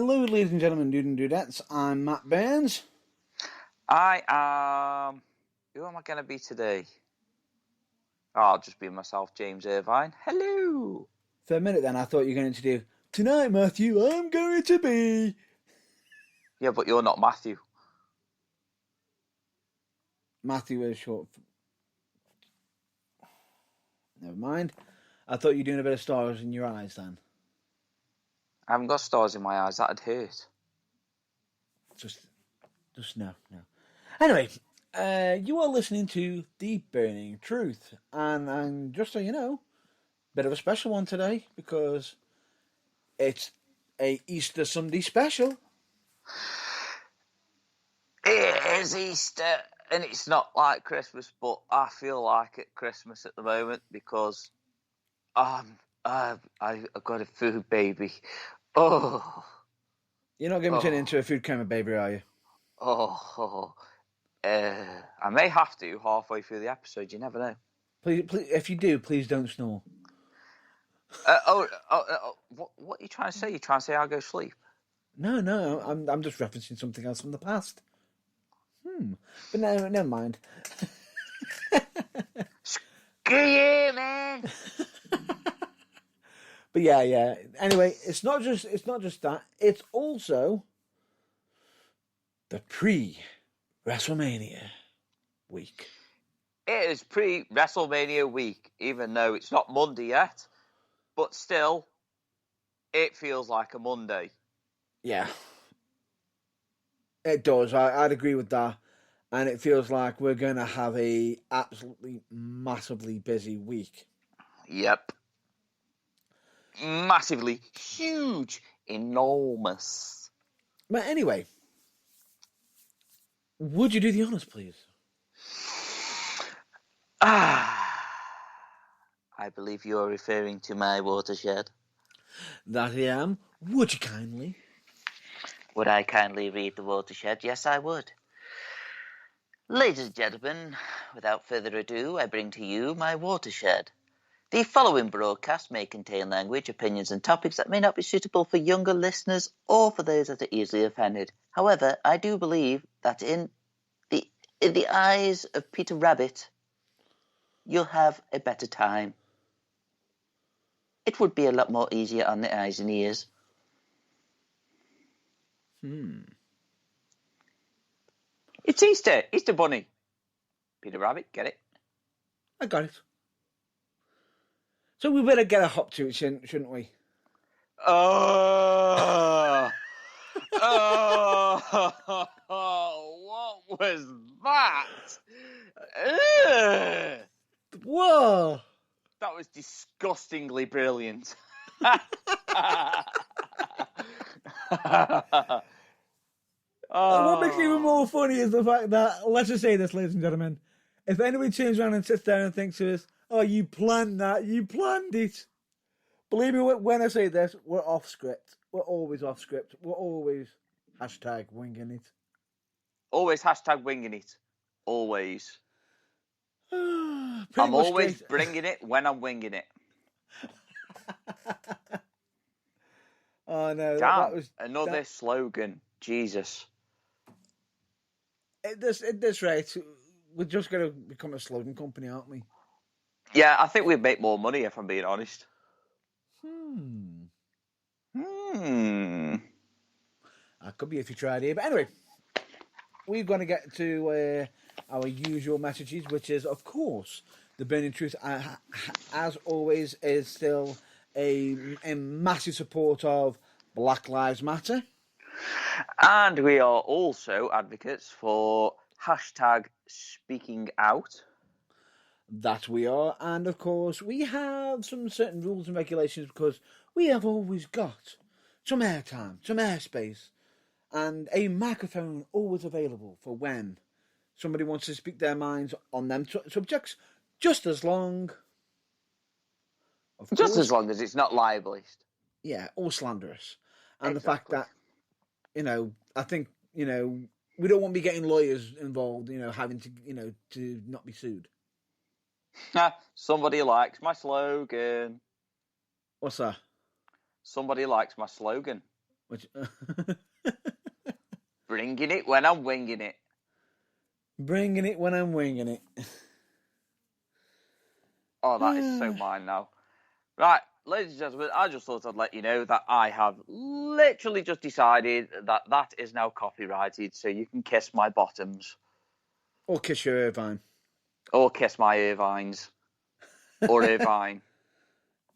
Hello, ladies and gentlemen, dude and dudettes. I'm Matt Burns. I am... Who am I going to be today? Oh, I'll just be myself, James Irvine. Hello! For a minute then, I thought you were going to do, tonight, Matthew, I'm going to be... Yeah, but you're not Matthew. Matthew is short for... Never mind. I thought you were doing a bit of stars in your eyes then. I haven't got stars in my eyes. That'd hurt. Just no. Anyway, you are listening to The Burning Truth. And just so you know, bit of a special one today because it's a Easter Sunday special. It is Easter, and it's not like Christmas, but I feel like it's Christmas at the moment because I've got a food baby. Oh. You're not going to turn into a food coma baby, are you? I may have to halfway through the episode. You never know. Please, if you do, please don't snore. What are you trying to say? You trying to say I'll go sleep? No. I'm just referencing something else from the past. But no, never mind. Screw you, man. But yeah. Anyway, it's not just that. It's also the pre-WrestleMania week. It is pre-WrestleMania week, even though it's not Monday yet. But still, it feels like a Monday. Yeah. It does. I'd agree with that. And it feels like we're going to have a absolutely massively busy week. Yep. Massively huge, enormous. But anyway, would you do the honours, please? I believe you are referring to my watershed. That I am. Would you kindly? Would I kindly read the watershed? Yes, I would. Ladies and gentlemen, without further ado, I bring to you my watershed. The following broadcast may contain language, opinions and topics that may not be suitable for younger listeners or for those that are easily offended. However, I do believe that in the eyes of Peter Rabbit, you'll have a better time. It would be a lot more easier on the eyes and ears. It's Easter. Easter Bunny. Peter Rabbit, get it? I got it. So we better get a hop to it, shouldn't we? What was that? Whoa! That was disgustingly brilliant. What makes it even more funny is the fact that, let's just say this, ladies and gentlemen, if anybody turns around and sits there and thinks to us, oh, you planned that, you planned it. Believe me when I say this, we're off script. We're always off script. We're always #winging it. Always #winging it. Always. I'm always bringing it when I'm winging it. Oh, no. Damn, that was another slogan. Jesus. At this rate, we're just going to become a slogan company, aren't we? Yeah, I think we'd make more money if I'm being honest. That could be if you tried here. But anyway, we're going to get to our usual messages, which is, of course, the Burning Truth, as always, is still a massive support of Black Lives Matter. And we are also advocates for #speaking out. That we are. And, of course, we have some certain rules and regulations because we have always got some airtime, some airspace, and a microphone always available for when somebody wants to speak their minds on them subjects, just as long... Just as long as it's not libelous. Yeah, or slanderous. And Exactly. The fact that, I think, we don't want to be getting lawyers involved, having to, to not be sued. Somebody likes my slogan. What's that? Somebody likes my slogan. Which, Bringing it when I'm winging it. bringing it when I'm winging it. Oh, that is so mine now. Right, ladies and gentlemen, I just thought I'd let you know that I have literally just decided that that is now copyrighted, so you can kiss my bottoms. Or kiss your Irvine. Or kiss my Irvines. Or Irvine.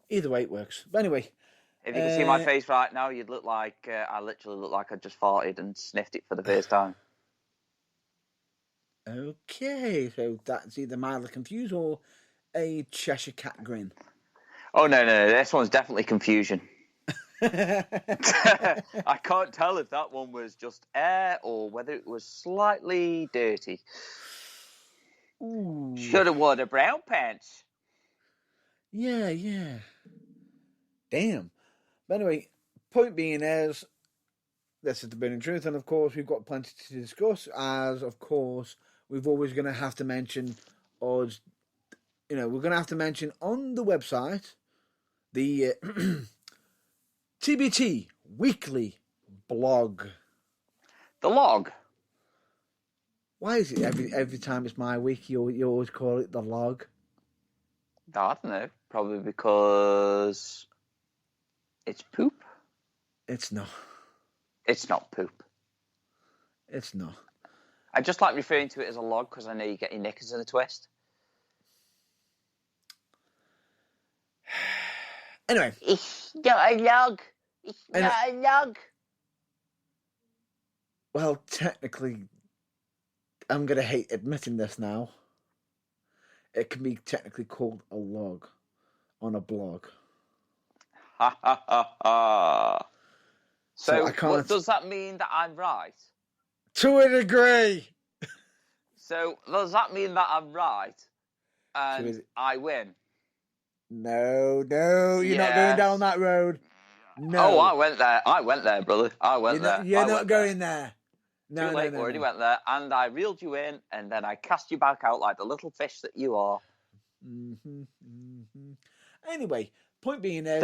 Either way it works. But anyway. If you can see my face right now, you'd look like, I literally look like I just farted and sniffed it for the first time. Okay, so that's either mildly confused or a Cheshire Cat grin. Oh, no, this one's definitely confusion. I can't tell if that one was just air or whether it was slightly dirty. Ooh. Should have worn a brown pants. Yeah. Damn. But anyway, point being is, this is the burning truth, and of course we've got plenty to discuss, as of course we've always going to have to mention, or we're going to have to mention on the website the TBT weekly blog. The log. Why is it every time it's my week you always call it the log? I don't know. Probably because it's poop. It's not. It's not poop. It's not. I just like referring to it as a log because I know you get your knickers in a twist. Anyway. It's not a log. It's not a log. Well, technically, I'm going to hate admitting this now. It can be technically called a log on a blog. Ha ha ha ha. So I can't... what, does that mean that I'm right? To a degree. So does that mean that I'm right and I win? No, you're not going down that road. No. Oh, I went there, brother. I went there. You're not going there. No, Too late, no, already no. went there, and I reeled you in, and then I cast you back out like the little fish that you are. Anyway, point being is...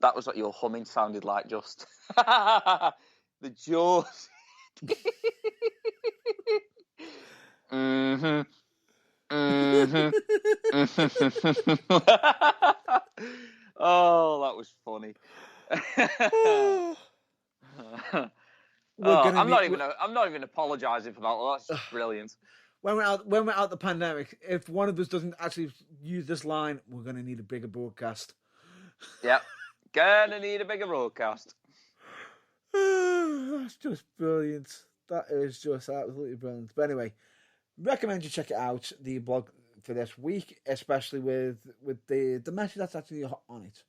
That was what your humming sounded like, just. The jaws. Oh, that was funny. I'm not even apologising for that. That's just brilliant. When we're out the pandemic, if one of us doesn't actually use this line, we're going to need a bigger broadcast. Yep, gonna need a bigger broadcast. That's just brilliant. That is just absolutely brilliant. But anyway, recommend you check it out, the blog for this week, especially with the message that's actually on it.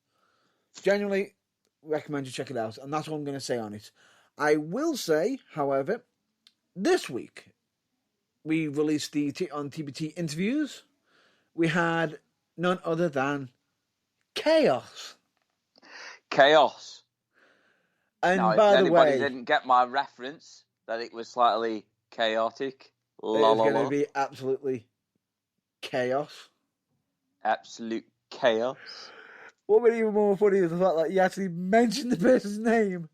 Genuinely recommend you check it out, and that's what I'm going to say on it. I will say, however, this week we released on TBT interviews. We had none other than Chaos. And now, by if the anybody way, didn't get my reference that it was slightly chaotic, it's going to be absolutely chaos. Absolute chaos. What would be even more funny is the fact that you actually mentioned the person's name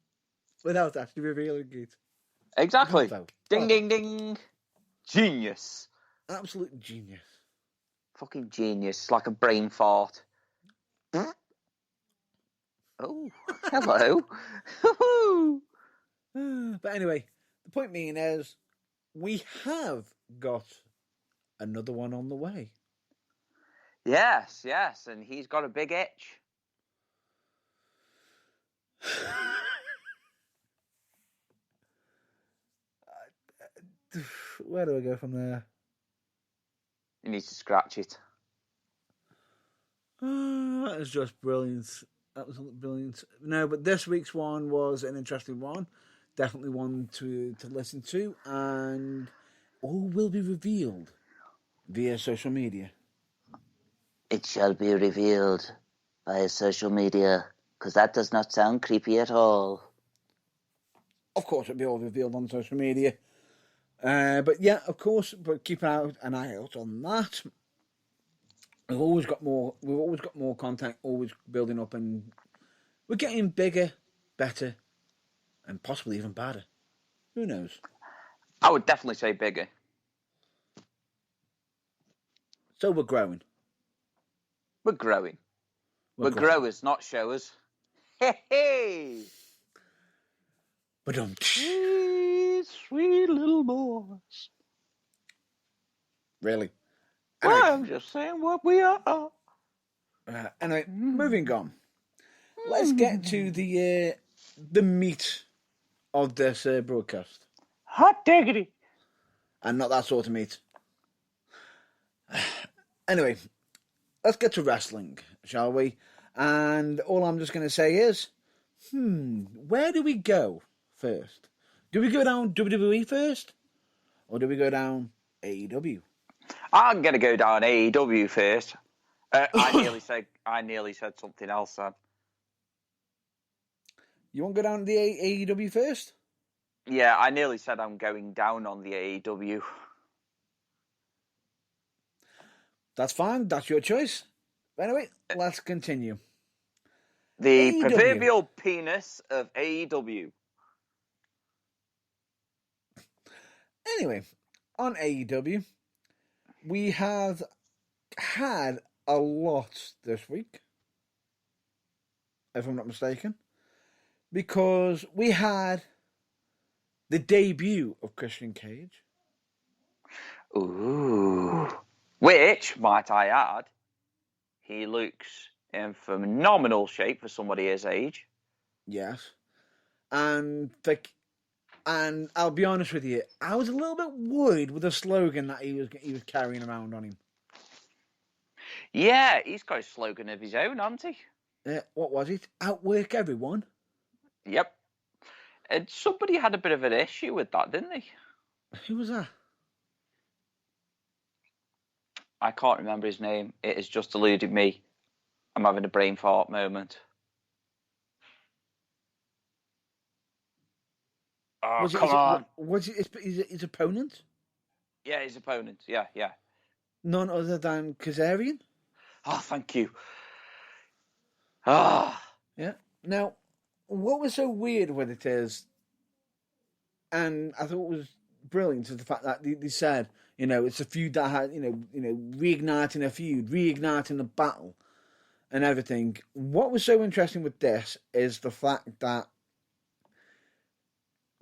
without actually revealing it. Exactly. Ding, ding, ding. Genius. Absolute genius. Fucking genius. Like a brain fart. Oh, hello. But anyway, the point being is, we have got another one on the way. Yes, and he's got a big itch. Where do I go from there? You need to scratch it. That is just brilliant. Absolutely brilliant. No, but this week's one was an interesting one. Definitely one to listen to. And all will be revealed via social media. It shall be revealed via social media, because that does not sound creepy at all. Of course, it'll be all revealed on social media. But yeah, of course, but keep an eye out on that. We've always got more. We've always got more content, always building up, and we're getting bigger, better, and possibly even badder. Who knows? I would definitely say bigger. So we're growing. We're growing. We're growing. growers, not showers. Hey, hey! But Sweet, sweet little boys. Really? Well, I'm just saying what we are. Anyway, moving on. Let's get to the meat of this broadcast. Hot diggity. And not that sort of meat. Anyway, let's get to wrestling, shall we? And all I'm just going to say is, where do we go first? Do we go down WWE first? Or do we go down AEW? I'm going to go down AEW first. I nearly said something else then. You want to go down to the AEW first? Yeah, I nearly said I'm going down on the AEW. That's fine. That's your choice. Anyway, let's continue. The AEW. proverbial penis of AEW. Anyway, on AEW, we have had a lot this week, if I'm not mistaken, because we had the debut of Christian Cage. Ooh. Which, might I add, he looks in phenomenal shape for somebody his age. Yes. And I'll be honest with you, I was a little bit worried with the slogan that he was carrying around on him. Yeah, he's got a slogan of his own, hasn't he? What was it? Outwork everyone? Yep. And somebody had a bit of an issue with that, didn't they? Who was that? I can't remember his name. It has just eluded me. I'm having a brain fart moment. Oh, come on. Was it his opponent? Yeah, his opponent. Yeah. None other than Kazarian? Oh, thank you. Ah. Yeah. Now, what was so weird with it is, and I thought it was brilliant, is the fact that they said, it's a feud that had, reigniting a feud, reigniting the battle, and everything. What was so interesting with this is the fact that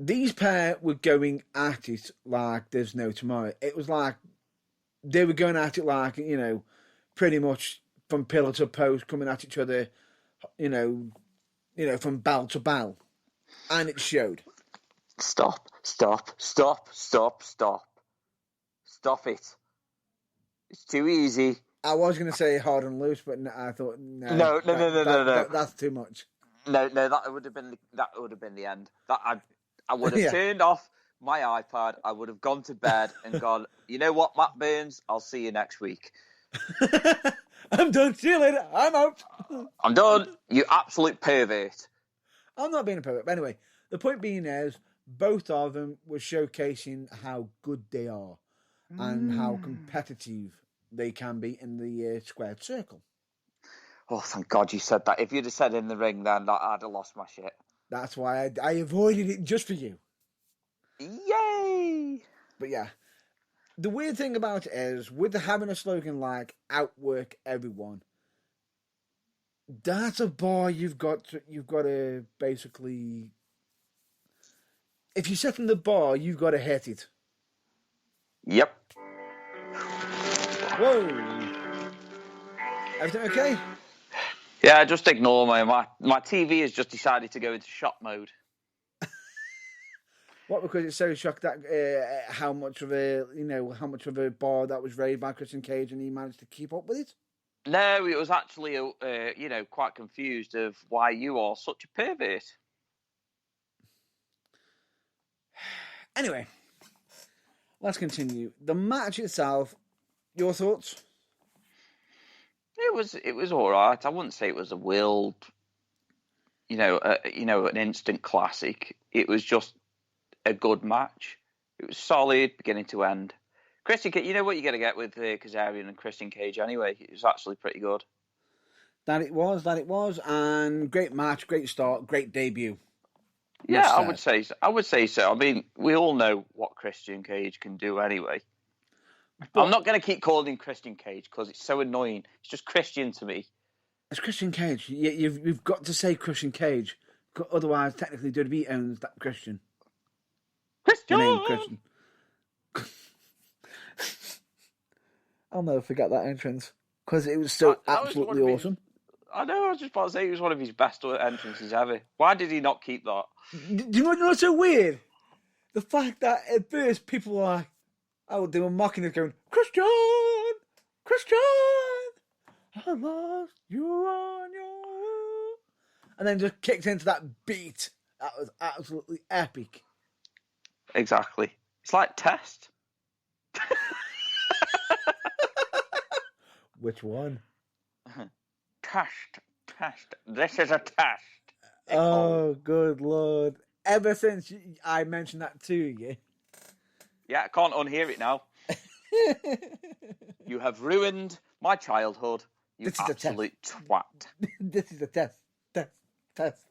these pair were going at it like there's no tomorrow. It was like they were going at it like, pretty much from pillar to post, coming at each other, from bell to bell. And it showed. Stop it. It's too easy. I was going to say hard and loose, but I thought, no. That's too much. No, that would have been the end. That I would have turned off my iPad. I would have gone to bed and gone, you know what, Matt Burns, I'll see you next week. I'm done. See you later. I'm out. I'm done. You absolute pervert. I'm not being a pervert. But anyway, the point being is, both of them were showcasing how good they are and how competitive they can be in the squared circle. Oh, thank God you said that. If you'd have said in the ring, then I'd have lost my shit. That's why I avoided it just for you. Yay! But yeah, the weird thing about it is, with having a slogan like "Outwork everyone," that's a bar you've got to basically. If you're setting the bar, you've got to hit it. Yep. Whoa! Everything okay? Yeah, just ignore me. My TV has just decided to go into shop mode. What? Because it's so shocked that how much of a bar that was raised by Christian Cage, and he managed to keep up with it. No, it was actually quite confused of why you are such a pervert. Anyway, let's continue. The match itself, your thoughts? It was all right. I wouldn't say it was a world, an instant classic. It was just a good match. It was solid, beginning to end. Christian Cage, you know what you're going to get with Kazarian and Christian Cage anyway. It was actually pretty good. That it was, and great match, great start, great debut. Yeah, I would say so. I mean, we all know what Christian Cage can do anyway. But I'm not going to keep calling him Christian Cage because it's so annoying. It's just Christian to me. It's Christian Cage. You've got to say Christian Cage. Otherwise, technically, WWE owns that Christian. Christian! The name Christian. I'll never forget that entrance because it was so absolutely awesome. I know, I was just about to say it was one of his best entrances ever. Why did he not keep that? Do you know what's so weird? The fact that at first people were like, they were mocking it, going, Christian! I lost you on your own. And then just kicked into that beat. That was absolutely epic. Exactly. It's like Test. Which one? Test. This is a test. Oh, good Lord. Ever since I mentioned that to you. Yeah, I can't unhear it now. You have ruined my childhood, you absolute twat. This is a test. Test.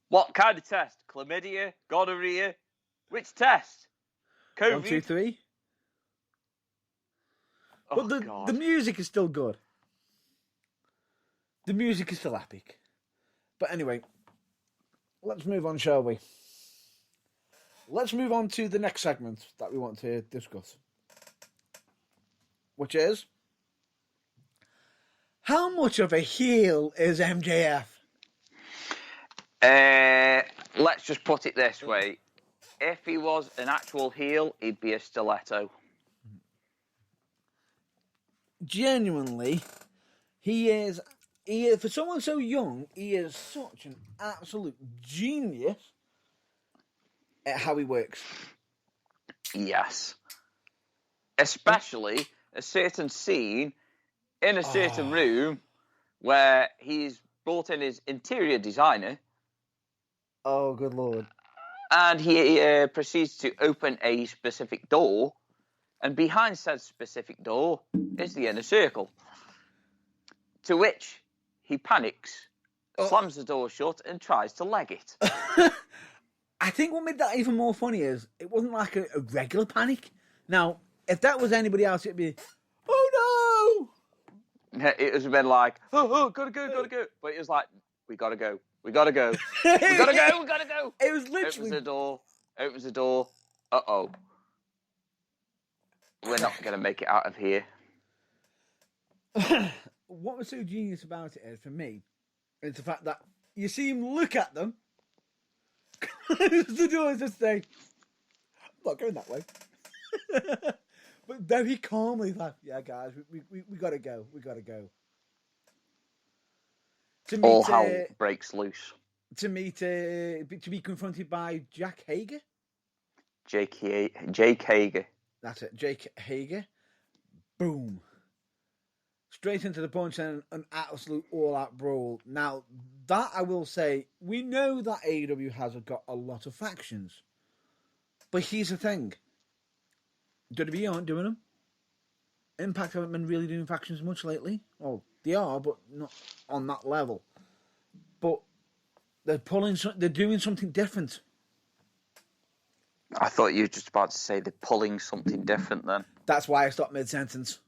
What kind of test? Chlamydia? Gonorrhea? Which test? COVID? 1, 2, 3. Oh, but the music is still good. The music is still epic. But anyway, let's move on, shall we? Let's move on to the next segment that we want to discuss. Which is, how much of a heel is MJF? Let's just put it this way. If he was an actual heel, he'd be a stiletto. Genuinely, he is, for someone so young, he is such an absolute genius at how he works. Yes. Especially a certain scene in a certain room where he's brought in his interior designer. Oh, good Lord. And he proceeds to open a specific door. And behind said specific door is the inner circle. To which he panics, slams the door shut, and tries to leg it. I think what made that even more funny is it wasn't like a regular panic. Now, if that was anybody else, it'd be, oh no! It was been like, gotta go. But it was like, we gotta go. We gotta go. It was literally... Opens the door. Uh-oh. We're not going to make it out of here. What was so genius about it is, for me, is the fact that you see him look at them, close the door and just say, I'm not going that way. But very calmly, like, yeah, guys, we got to go. We got to go. All hell breaks loose. To be confronted by Jack Hager? Jake Hager. That's it, Jake Hager. Boom. Straight into the punch and an absolute all-out brawl. Now, that I will say, we know that AEW has got a lot of factions. But here's the thing. WWE aren't doing them. Impact haven't been really doing factions much lately. Well, they are, but not on that level. But they're doing something different. I thought you were just about to say they're pulling something different then. That's why I stopped mid-sentence.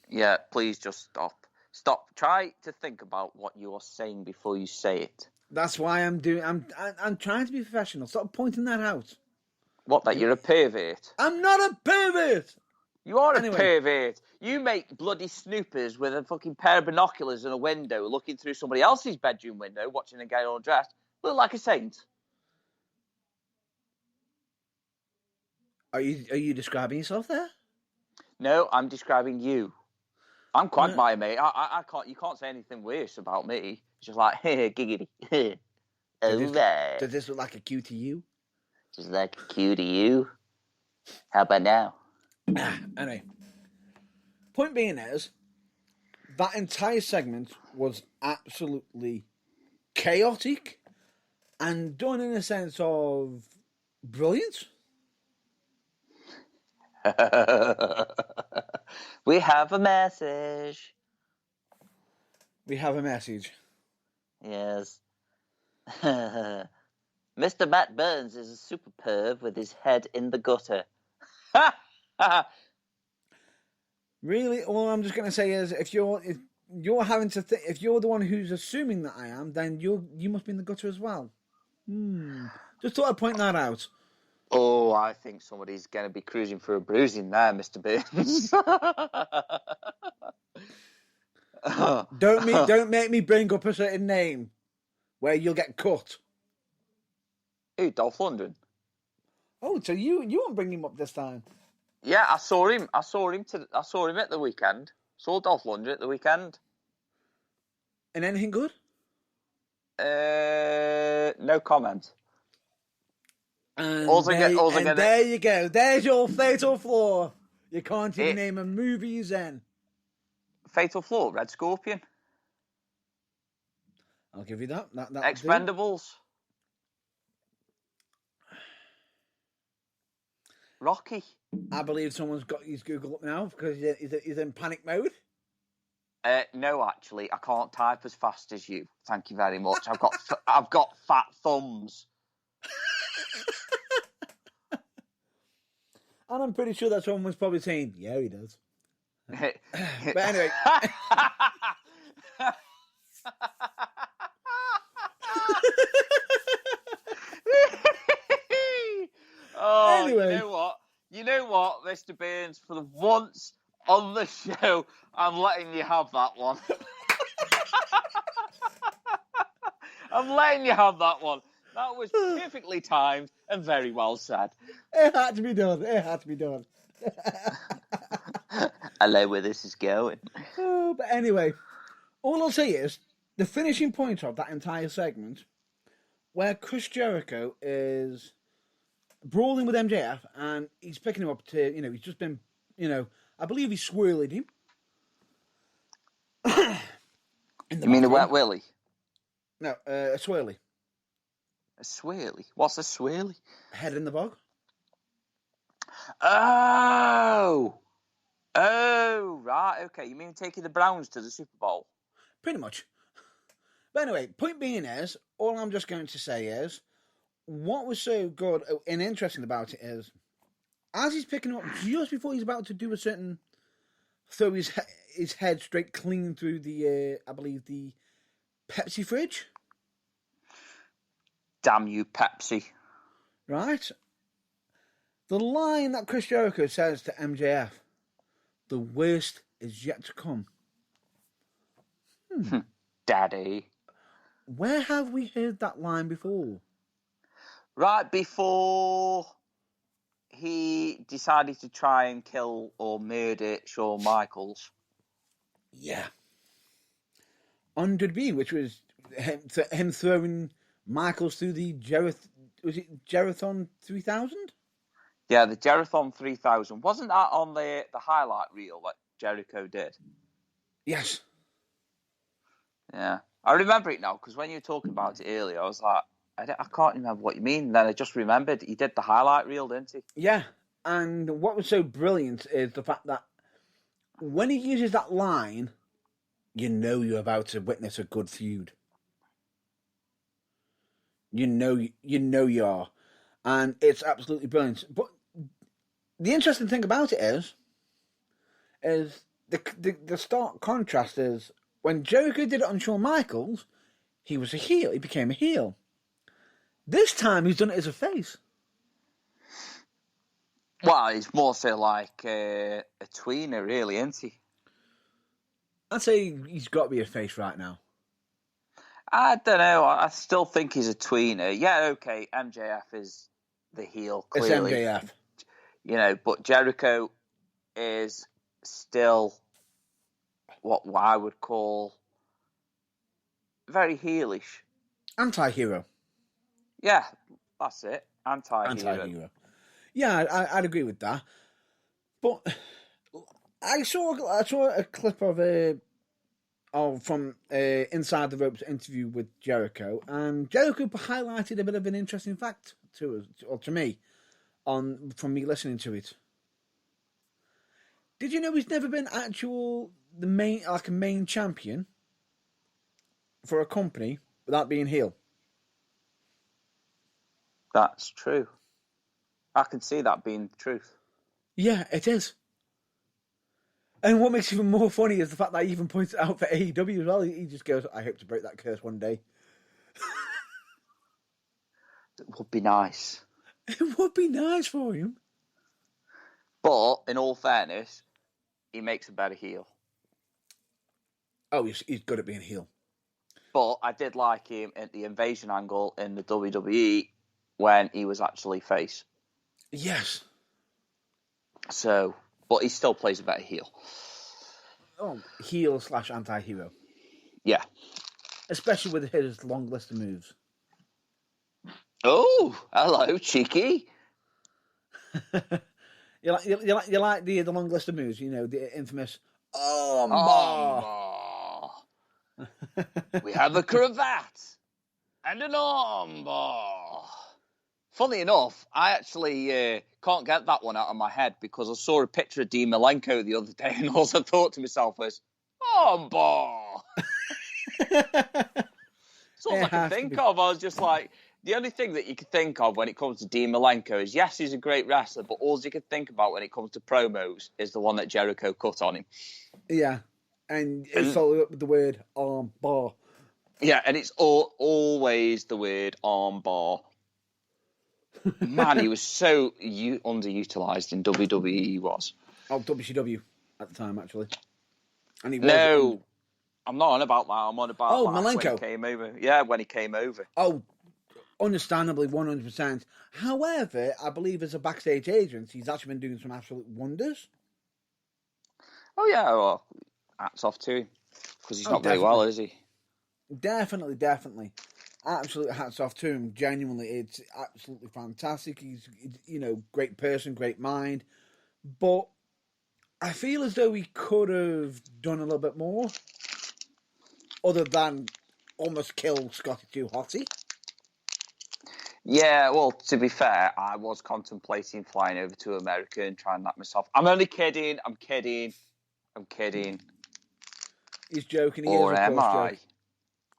Yeah, please just stop. Stop. Try to think about what you are saying before you say it. That's why I'm trying to be professional. Stop pointing that out. What, that you're a pervert? I'm not a pervert! You are a pervert. You make bloody snoopers with a fucking pair of binoculars and a window looking through somebody else's bedroom window watching a guy all dressed. Look like a saint. Are you describing yourself there? No, I'm describing you. I'm Quagmire, mate. I can't. You can't say anything worse about me. It's just like, giggity. Does this look like a cue to you? Just like a cue to you. How about now? Anyway, point being is, that entire segment was absolutely chaotic and done in a sense of brilliant. We have a message. We have a message. Yes. Mr. Matt Burns is a super perv with his head in the gutter. Really, all I'm just going to say is, if you're having to, if you're the one who's assuming that I am, then you must be in the gutter as well. Just thought I'd point that out. Oh, I think somebody's going to be cruising for a bruising there, Mr. Burns. Don't make me bring up a certain name where you'll get cut. Who, Dolph Lundgren? Oh, so you won't bring him up this time? Yeah, I saw him. I saw him at the weekend. Saw Dolph Lundgren at the weekend. And anything good? No comment. And there there you go. There's your fatal flaw. You can't even It- name a movie he's in. Fatal Flaw, Red Scorpion, I'll give you that. That Expendables, Rocky. I believe someone's got his Google up now because he's in panic mode. No, actually, I can't type as fast as you. Thank you very much. I've got fat thumbs. And I'm pretty sure that someone was probably saying, yeah, he does. But anyway. Oh, Anyway. You know what, Mr. Burns? For the once on the show, I'm letting you have that one. I'm letting you have that one. That was perfectly timed and very well said. It had to be done. I know where this is going. But anyway, all I'll say is the finishing point of that entire segment, where Chris Jericho is brawling with MJF and he's picking him up to, he's just been, I believe he swirled him. You mean a wet willy? No, a swirly. A swirly? What's a swirly? Head in the bog. Oh, right, okay. You mean taking the Browns to the Super Bowl? Pretty much. But anyway, point being is, all I'm just going to say is, what was so good and interesting about it is, as he's picking him up, just before he's about to do a certain, throw his head straight clean through the, I believe, the Pepsi fridge. Damn you, Pepsi. Right? The line that Chris Jericho says to MJF, the worst is yet to come. Daddy. Where have we heard that line before? Right before he decided to try and kill or murder Shawn Michaels. Yeah. On WWE, which was him throwing Michaels through the Jerathon 3000? Yeah, the Jerathon 3000. Wasn't that on the highlight reel that Jericho did? Yes. Yeah. I remember it now, because when you were talking about it earlier, I was like, I can't remember what you mean. And then I just remembered he did the highlight reel, didn't he? Yeah. And what was so brilliant is the fact that when he uses that line, you know you're about to witness a good feud. You know you are. And it's absolutely brilliant. But the interesting thing about it is the stark contrast is when Jericho did it on Shawn Michaels, he was a heel. He became a heel. This time he's done it as a face. Well, he's more so like a tweener, really, isn't he? I'd say he's got to be a face right now. I don't know. I still think he's a tweener. Yeah, okay, MJF is the heel, clearly. It's MJF. But Jericho is still what I would call very heelish. Anti-hero. Yeah, that's it. Anti-hero. Yeah, I'd agree with that. But I saw a clip from Inside the Ropes interview with Jericho, and Jericho highlighted a bit of an interesting fact to us, or to me, from me listening to it. Did you know he's never been a main champion for a company without being heel? That's true. I can see that being the truth. Yeah, it is. And what makes it even more funny is the fact that he even points it out for AEW as well. He just goes, I hope to break that curse one day. It would be nice. It would be nice for him. But, in all fairness, he makes a better heel. Oh, he's good at being a heel. But I did like him at the invasion angle in the WWE when he was actually face. Yes. So, but he still plays a better heel. Oh, heel / anti-hero. Yeah. Especially with his long list of moves. Oh, hello, cheeky. you like the long list of moves, you know, the infamous armbar. We have a cravat and an armbar. Funny enough, I actually can't get that one out of my head because I saw a picture of Dean Malenko the other day and all I thought to myself was, armbar. That's all I could think of. I was just like, the only thing that you could think of when it comes to Dean Malenko is, yes, he's a great wrestler, but all you could think about when it comes to promos is the one that Jericho cut on him. Yeah, and it's followed up with the word armbar. Yeah, and it's always the word armbar. Man, he was so underutilized in WWE. He was. Oh, WCW at the time, actually. And he was. No, I'm not on about that. I'm on about Malenko. When he came over. Yeah, when he came over. Oh, understandably, 100%. However, I believe as a backstage agent, he's actually been doing some absolute wonders. Oh, yeah, well, hats off to him. Because he's not very well, is he? Definitely. Absolute hats off to him. Genuinely, it's absolutely fantastic. He's great person, great mind. But I feel as though he could have done a little bit more. Other than almost kill Scotty 2 Hotty. Yeah, well, to be fair, I was contemplating flying over to America and trying that myself. I'm only kidding. I'm kidding. He's joking. He or is, of am course, I? joking.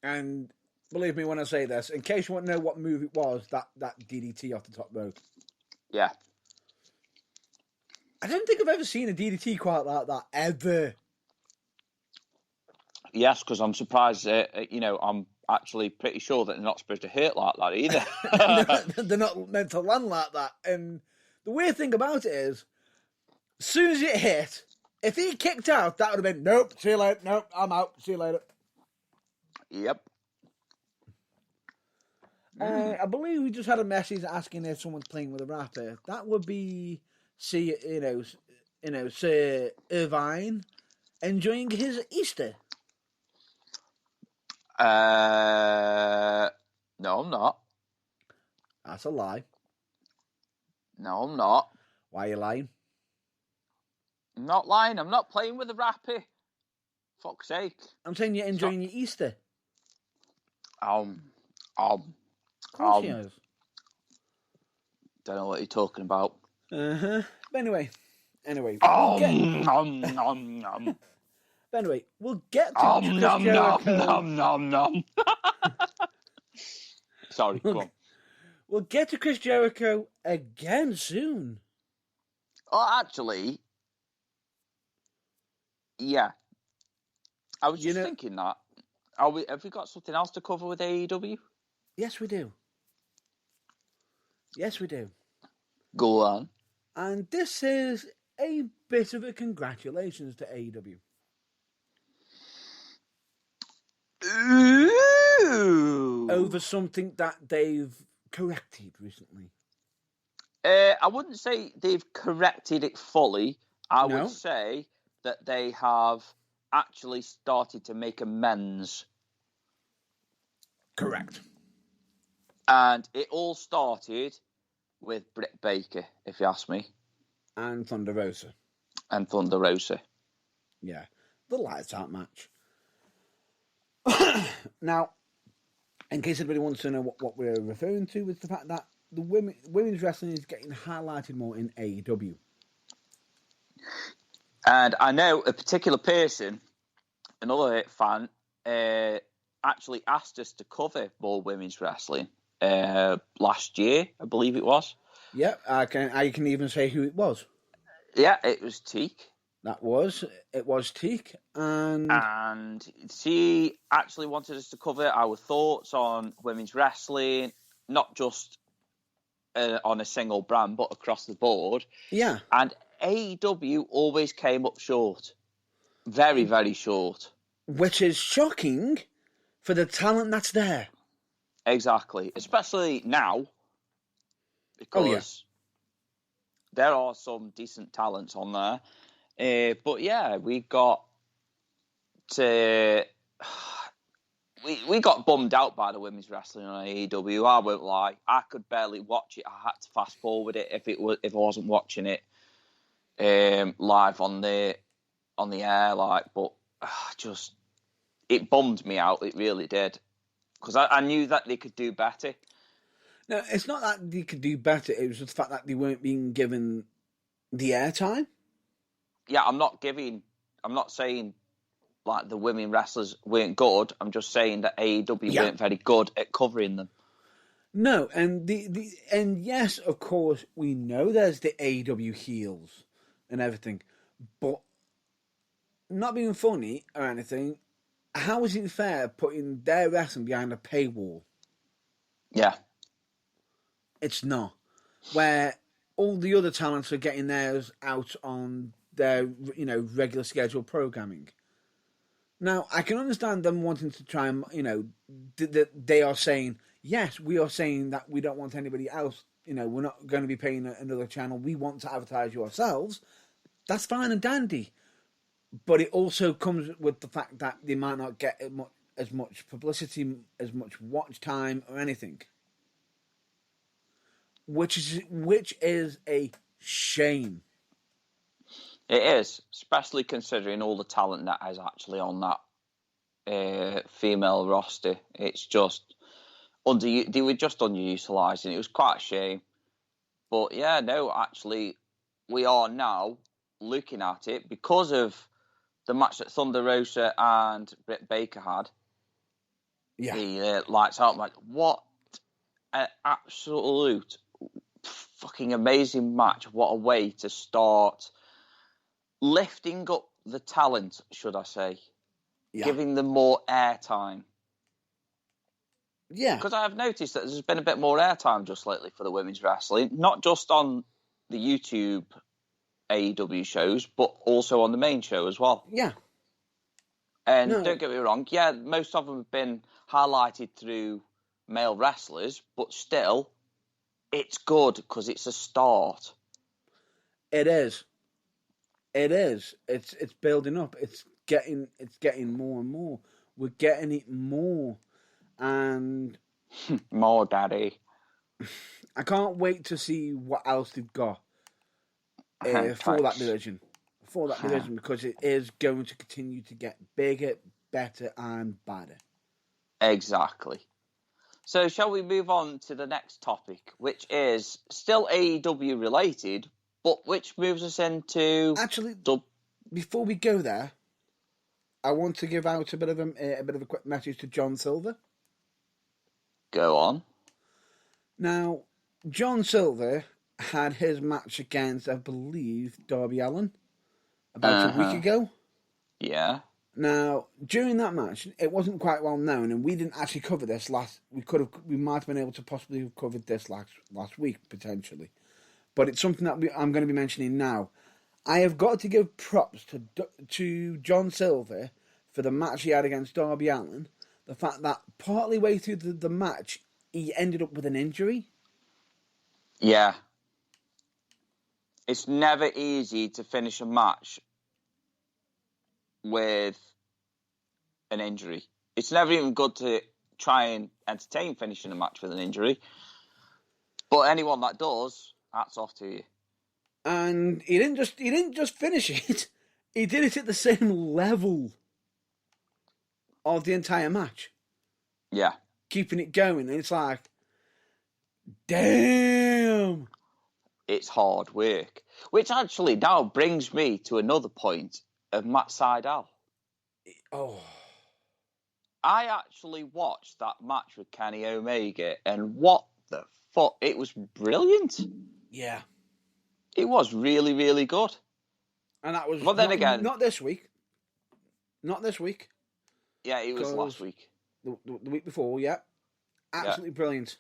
And believe me when I say this, in case you want to know what move it was, that DDT off the top rope. Yeah. I don't think I've ever seen a DDT quite like that, ever. Yes, because I'm surprised, I'm actually pretty sure that they're not supposed to hurt like that either. They're not meant to land like that. And the weird thing about it is, as soon as it hit, if he kicked out, that would have been, nope, see you later, nope, I'm out, see you later. Yep. I believe we just had a message asking if someone's playing with a rapper. That would be, Sir Irvine enjoying his Easter. No, I'm not. That's a lie. No, I'm not. Why are you lying? I'm not lying. I'm not playing with a rapper. Fuck's sake. I'm saying you're enjoying your Easter. Of course he is. Don't know what you're talking about. But anyway. But anyway, we'll get to Chris Jericho. Sorry, go on. We'll get to Chris Jericho again soon. Oh, actually, yeah. I was just thinking that. Have we got something else to cover with AEW? Yes, we do. Go on. And this is a bit of a congratulations to AEW. Ooh. Over something that they've corrected recently. I wouldn't say they've corrected it fully. I would say that they have actually started to make amends. Correct. And it all started with Britt Baker, if you ask me. And Thunder Rosa. Yeah. The lights out match. Now, in case anybody wants to know what we're referring to, is the fact that the women's wrestling is getting highlighted more in AEW. And I know a particular person, another fan, actually asked us to cover more women's wrestling last year, I believe it was. Yeah, I can even say who it was. Yeah, it was Teak. It was Teak, and she actually wanted us to cover our thoughts on women's wrestling, not just on a single brand, but across the board. Yeah. And AEW always came up short. Very, very short. Which is shocking for the talent that's there. Exactly. Especially now, because there are some decent talents on there. But yeah, we got we got bummed out by the women's wrestling on AEW. I won't lie. I could barely watch it. I had to fast forward it if I wasn't watching it live on the air. But just it bummed me out. It really did, because I knew that they could do better. No, it's not that they could do better. It was just the fact that they weren't being given the airtime. Yeah, I'm not saying like the women wrestlers weren't good. I'm just saying that AEW weren't very good at covering them. No, and and yes, of course, we know there's the AEW heels and everything, but not being funny or anything, how is it fair putting their wrestling behind a paywall? Yeah. It's not. Where all the other talents are getting theirs out on their, regular scheduled programming. Now, I can understand them wanting to try and, they are saying, yes, we are saying that we don't want anybody else, we're not going to be paying another channel. We want to advertise you ourselves. That's fine and dandy. But it also comes with the fact that they might not get as much publicity, as much watch time or anything. Which is a shame. It is, especially considering all the talent that is actually on that female roster. It's just they were just underutilised, and it was quite a shame. But yeah, no, actually, we are now looking at it because of the match that Thunder Rosa and Britt Baker had. Yeah, the lights out. Like, what an absolute fucking amazing match! What a way to start lifting up the talent, should I say? Giving them more airtime. Yeah. Because I have noticed that there's been a bit more airtime just lately for the women's wrestling, not just on the YouTube AEW shows, but also on the main show as well. Yeah. And don't get me wrong, yeah, most of them have been highlighted through male wrestlers, but still, it's good because it's a start. It is. It is. It's building up. It's getting more and more. We're getting it more. And more, Daddy. I can't wait to see what else they've got for that division. For that division, because it is going to continue to get bigger, better, and badder. Exactly. So shall we move on to the next topic, which is still AEW related, but which moves us into... Actually, before we go there, I want to give out a bit of a quick message to John Silver. Go on. Now, John Silver had his match against, I believe, Darby Allin about a week ago. Yeah. Now, during that match, it wasn't quite well known, and we didn't actually cover this we might have been able to possibly have covered this last week, potentially. But it's something that I'm going to be mentioning now. I have got to give props to John Silver for the match he had against Darby Allin. The fact that partly way through the match, he ended up with an injury. Yeah. It's never easy to finish a match with an injury. It's never even good to try and entertain finishing a match with an injury. But anyone that does, hats off to you. And he didn't just finish it. He did it at the same level of the entire match. Yeah. Keeping it going. And it's like, damn. it's hard work. Which actually now brings me to another point of Matt Sydal. Oh. I actually watched that match with Kenny Omega, and what the fuck? It was brilliant. Yeah. It was really, really good. And that was But then again, not this week. Not this week. Yeah, it was last week. The week before, yeah. Absolutely brilliant.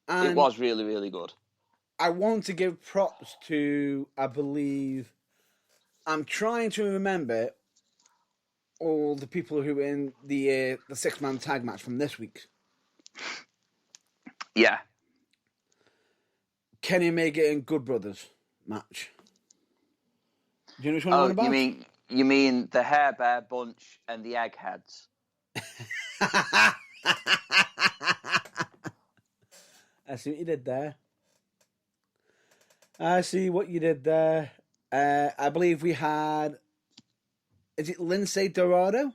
And it was really, really good. I want to give props to, I believe, I'm trying to remember all the people who were in the 6-man tag match from this week. Yeah. Kenny Omega and Good Brothers match. Do you know which one I'm on about? You mean the Hair Bear Bunch and the Eggheads? I see what you did there. I see what you did there. I believe we had... Is it Lindsay Dorado?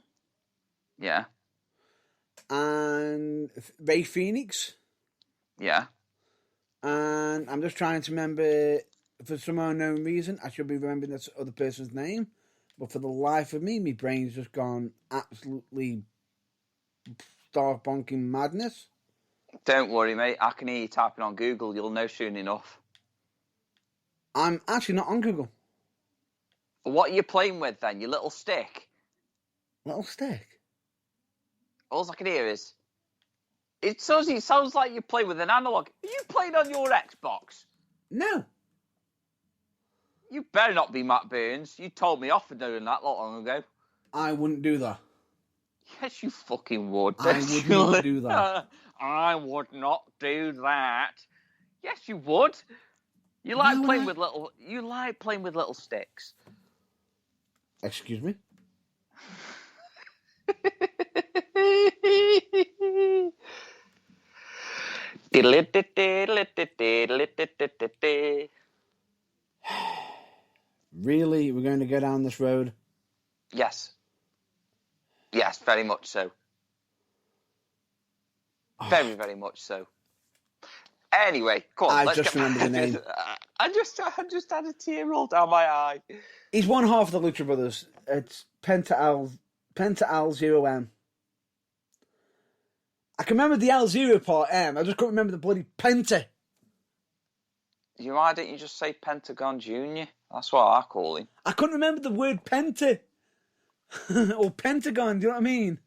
Yeah. And Ray Phoenix? Yeah. And I'm just trying to remember, for some unknown reason, I should be remembering this other person's name, but for the life of me, my brain's just gone absolutely star-bonking madness. Don't worry, mate. I can hear you typing on Google. You'll know soon enough. I'm actually not on Google. What are you playing with, then? Your little stick? Little stick? All I can hear is... It sounds like you're playing with an analog. Are you playing on your Xbox? No. You better not be Matt Burns. You told me off for doing that not long ago. I wouldn't do that. Yes, you fucking would. I would not do that. I would not do that. Yes, you would. You like playing with little sticks. Excuse me? Really? We're going to go down this road? Yes. Yes, very much so. Very, very much so. Anyway, come on. I just remember the name. I just had a tear roll down my eye. He's one half of the Lucha Brothers. It's Penta Al Zero M. I can remember the L0 part M. I just couldn't remember the bloody Penta. Why didn't you just say Pentagon Jr.? That's what I call him. I couldn't remember the word Penta. Or Pentagon, do you know what I mean?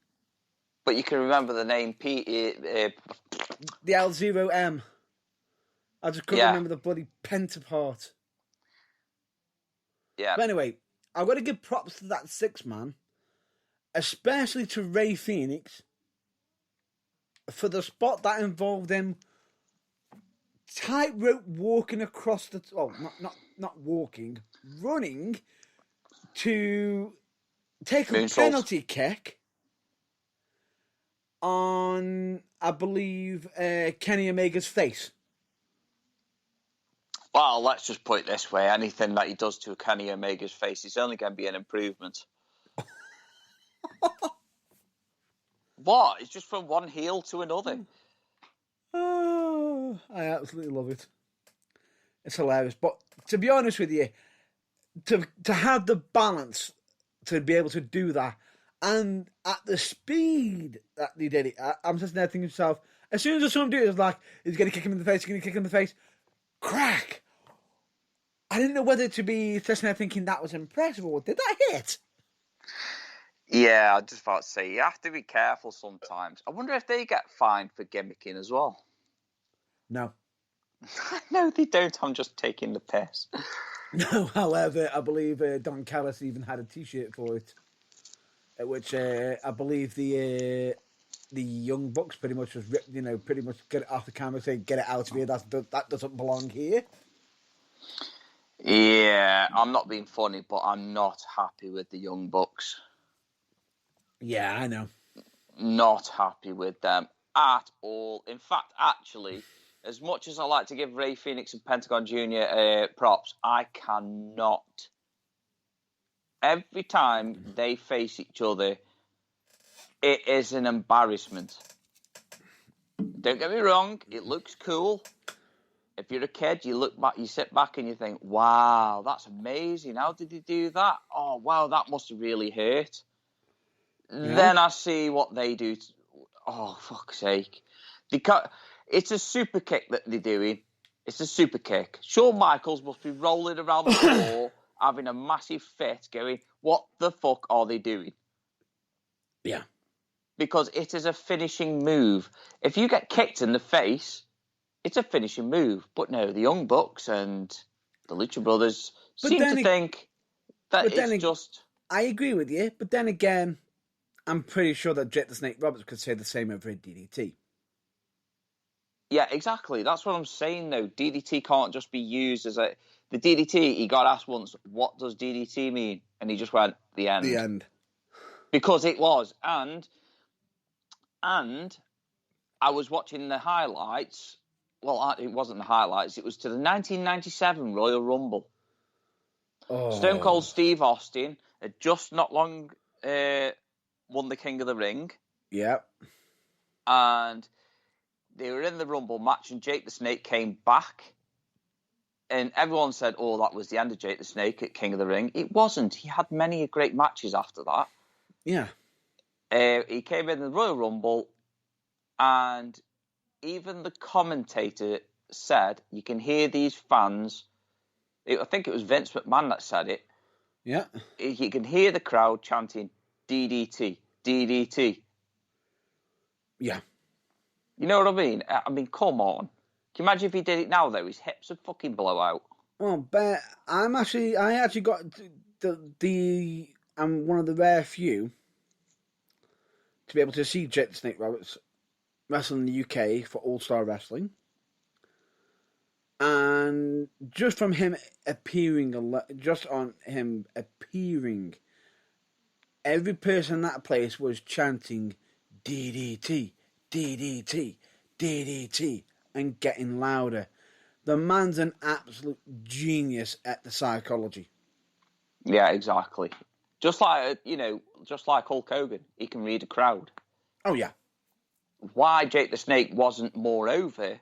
But you can remember the name the L0M. I just couldn't remember the bloody Penta part. Yeah. But anyway, I've got to give props to that 6-man, especially to Ray Phoenix, for the spot that involved him tightrope walking across the... Well, not walking, running to take a penalty kick on, I believe, Kenny Omega's face. Well, let's just put it this way. Anything that he does to Kenny Omega's face is only going to be an improvement. What? It's just from one heel to another. Oh, I absolutely love it. It's hilarious. But to be honest with you, to have the balance to be able to do that, and at the speed that they did it, I'm just there thinking to myself, as soon as someone do it, it's like, he's going to kick him in the face, he's going to kick him in the face. Crack! I didn't know whether to be sitting there thinking that was impressive or did that hit? Yeah, I just about to say, you have to be careful sometimes. I wonder if they get fined for gimmicking as well. No. No, they don't. I'm just taking the piss. No, however, I believe Don Callis even had a T-shirt for it, which I believe the Young Bucks pretty much was ripped, pretty much get it off the camera, say, get it out of here, that doesn't belong here. Yeah, I'm not being funny, but I'm not happy with the Young Bucks. Yeah, I know. Not happy with them at all. In fact, actually, as much as I like to give Ray Phoenix and Pentagon Jr. Props, I cannot. Every time they face each other, it is an embarrassment. Don't get me wrong, it looks cool. if you're a kid, you look back, you sit back and you think, wow, that's amazing. How did he do that? Oh, wow, that must have really hurt. Yeah. Then I see what they do. Oh, fuck's sake. It's a super kick that they're doing. It's a super kick. Shawn Michaels must be rolling around the floor, having a massive fit, going, what the fuck are they doing? Yeah. Because it is a finishing move. If you get kicked in the face, it's a finishing move. But no, the Young Bucks and the Lucha Brothers seem to think that it's just... I agree with you, but then again, I'm pretty sure that Jake the Snake Roberts could say the same over a DDT. Yeah, exactly. That's what I'm saying, though. DDT can't just be used as a... The DDT, he got asked once, what does DDT mean? And he just went, the end. The end. Because it was. And I was watching the highlights. Well, it wasn't the highlights. It was to the 1997 Royal Rumble. Oh. Stone Cold Steve Austin had just not long won the King of the Ring. Yep. And they were in the Rumble match, and Jake the Snake came back. And everyone said, oh, that was the end of Jake the Snake at King of the Ring. It wasn't. He had many great matches after that. Yeah. He came in the Royal Rumble, and even the commentator said, you can hear these fans. I think it was Vince McMahon that said it. Yeah. You can hear the crowd chanting, DDT, DDT. Yeah. You know what I mean? I mean, come on. Can you imagine if he did it now, though? His hips would fucking blow out. Well, but I actually got I'm one of the rare few to be able to see Jake the Snake Roberts wrestle in the UK for All-Star Wrestling. And just from him appearing, every person in that place was chanting DDT, DDT, DDT, and getting louder. The man's an absolute genius at the psychology. Yeah, exactly. Just like Hulk Hogan, he can read a crowd. Oh, yeah. Why Jake the Snake wasn't more over?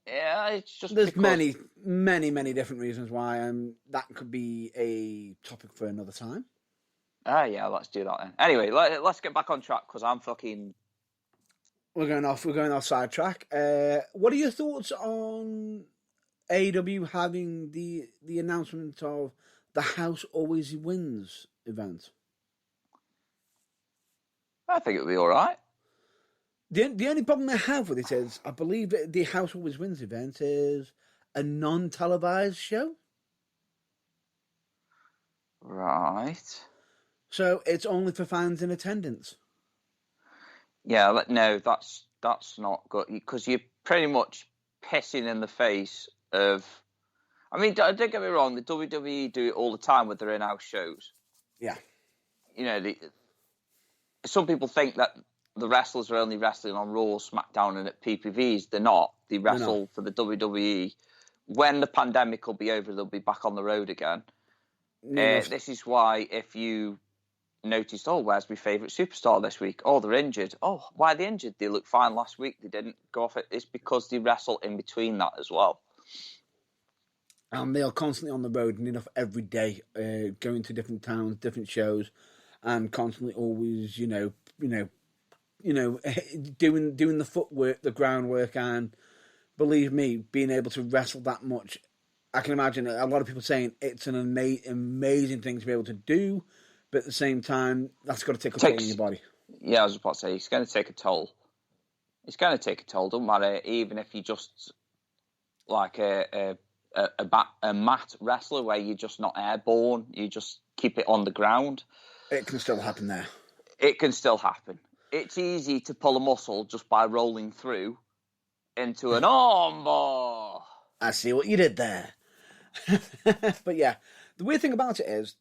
Yeah, it's just There's because... many different reasons why, and that could be a topic for another time. Yeah, let's do that then. Anyway, let's get back on track, because I'm fucking... We're going off sidetrack. What are your thoughts on AEW having the announcement of the House Always Wins event? I think it'll be all right. The only problem I have with it is, I believe that the House Always Wins event is a non-televised show. Right. So it's only for fans in attendance. Yeah, no, that's not good, because you're pretty much pissing in the face of... I mean, don't get me wrong, the WWE do it all the time with their in-house shows. Yeah. You know, some people think that the wrestlers are only wrestling on Raw, SmackDown, and at PPVs. They're not. They wrestle for the WWE. When the pandemic will be over, they'll be back on the road again. This is why, if you noticed, where's my favourite superstar this week? Oh, they're injured. Oh, why are they injured? They looked fine last week. They didn't go off it. It's because they wrestle in between that as well. And they are constantly on the road, and enough every day, going to different towns, different shows, and constantly always, doing the footwork, the groundwork, and believe me, being able to wrestle that much, I can imagine a lot of people saying it's an amazing thing to be able to do, but at the same time, that's got to take a toll on your body. Yeah, I was about to say, it's going to take a toll. It's going to take a toll, don't matter, even if you just like a mat wrestler where you're just not airborne, you just keep it on the ground. It can still happen there. It can still happen. It's easy to pull a muscle just by rolling through into an armbar. I see what you did there. But yeah, the weird thing about it is,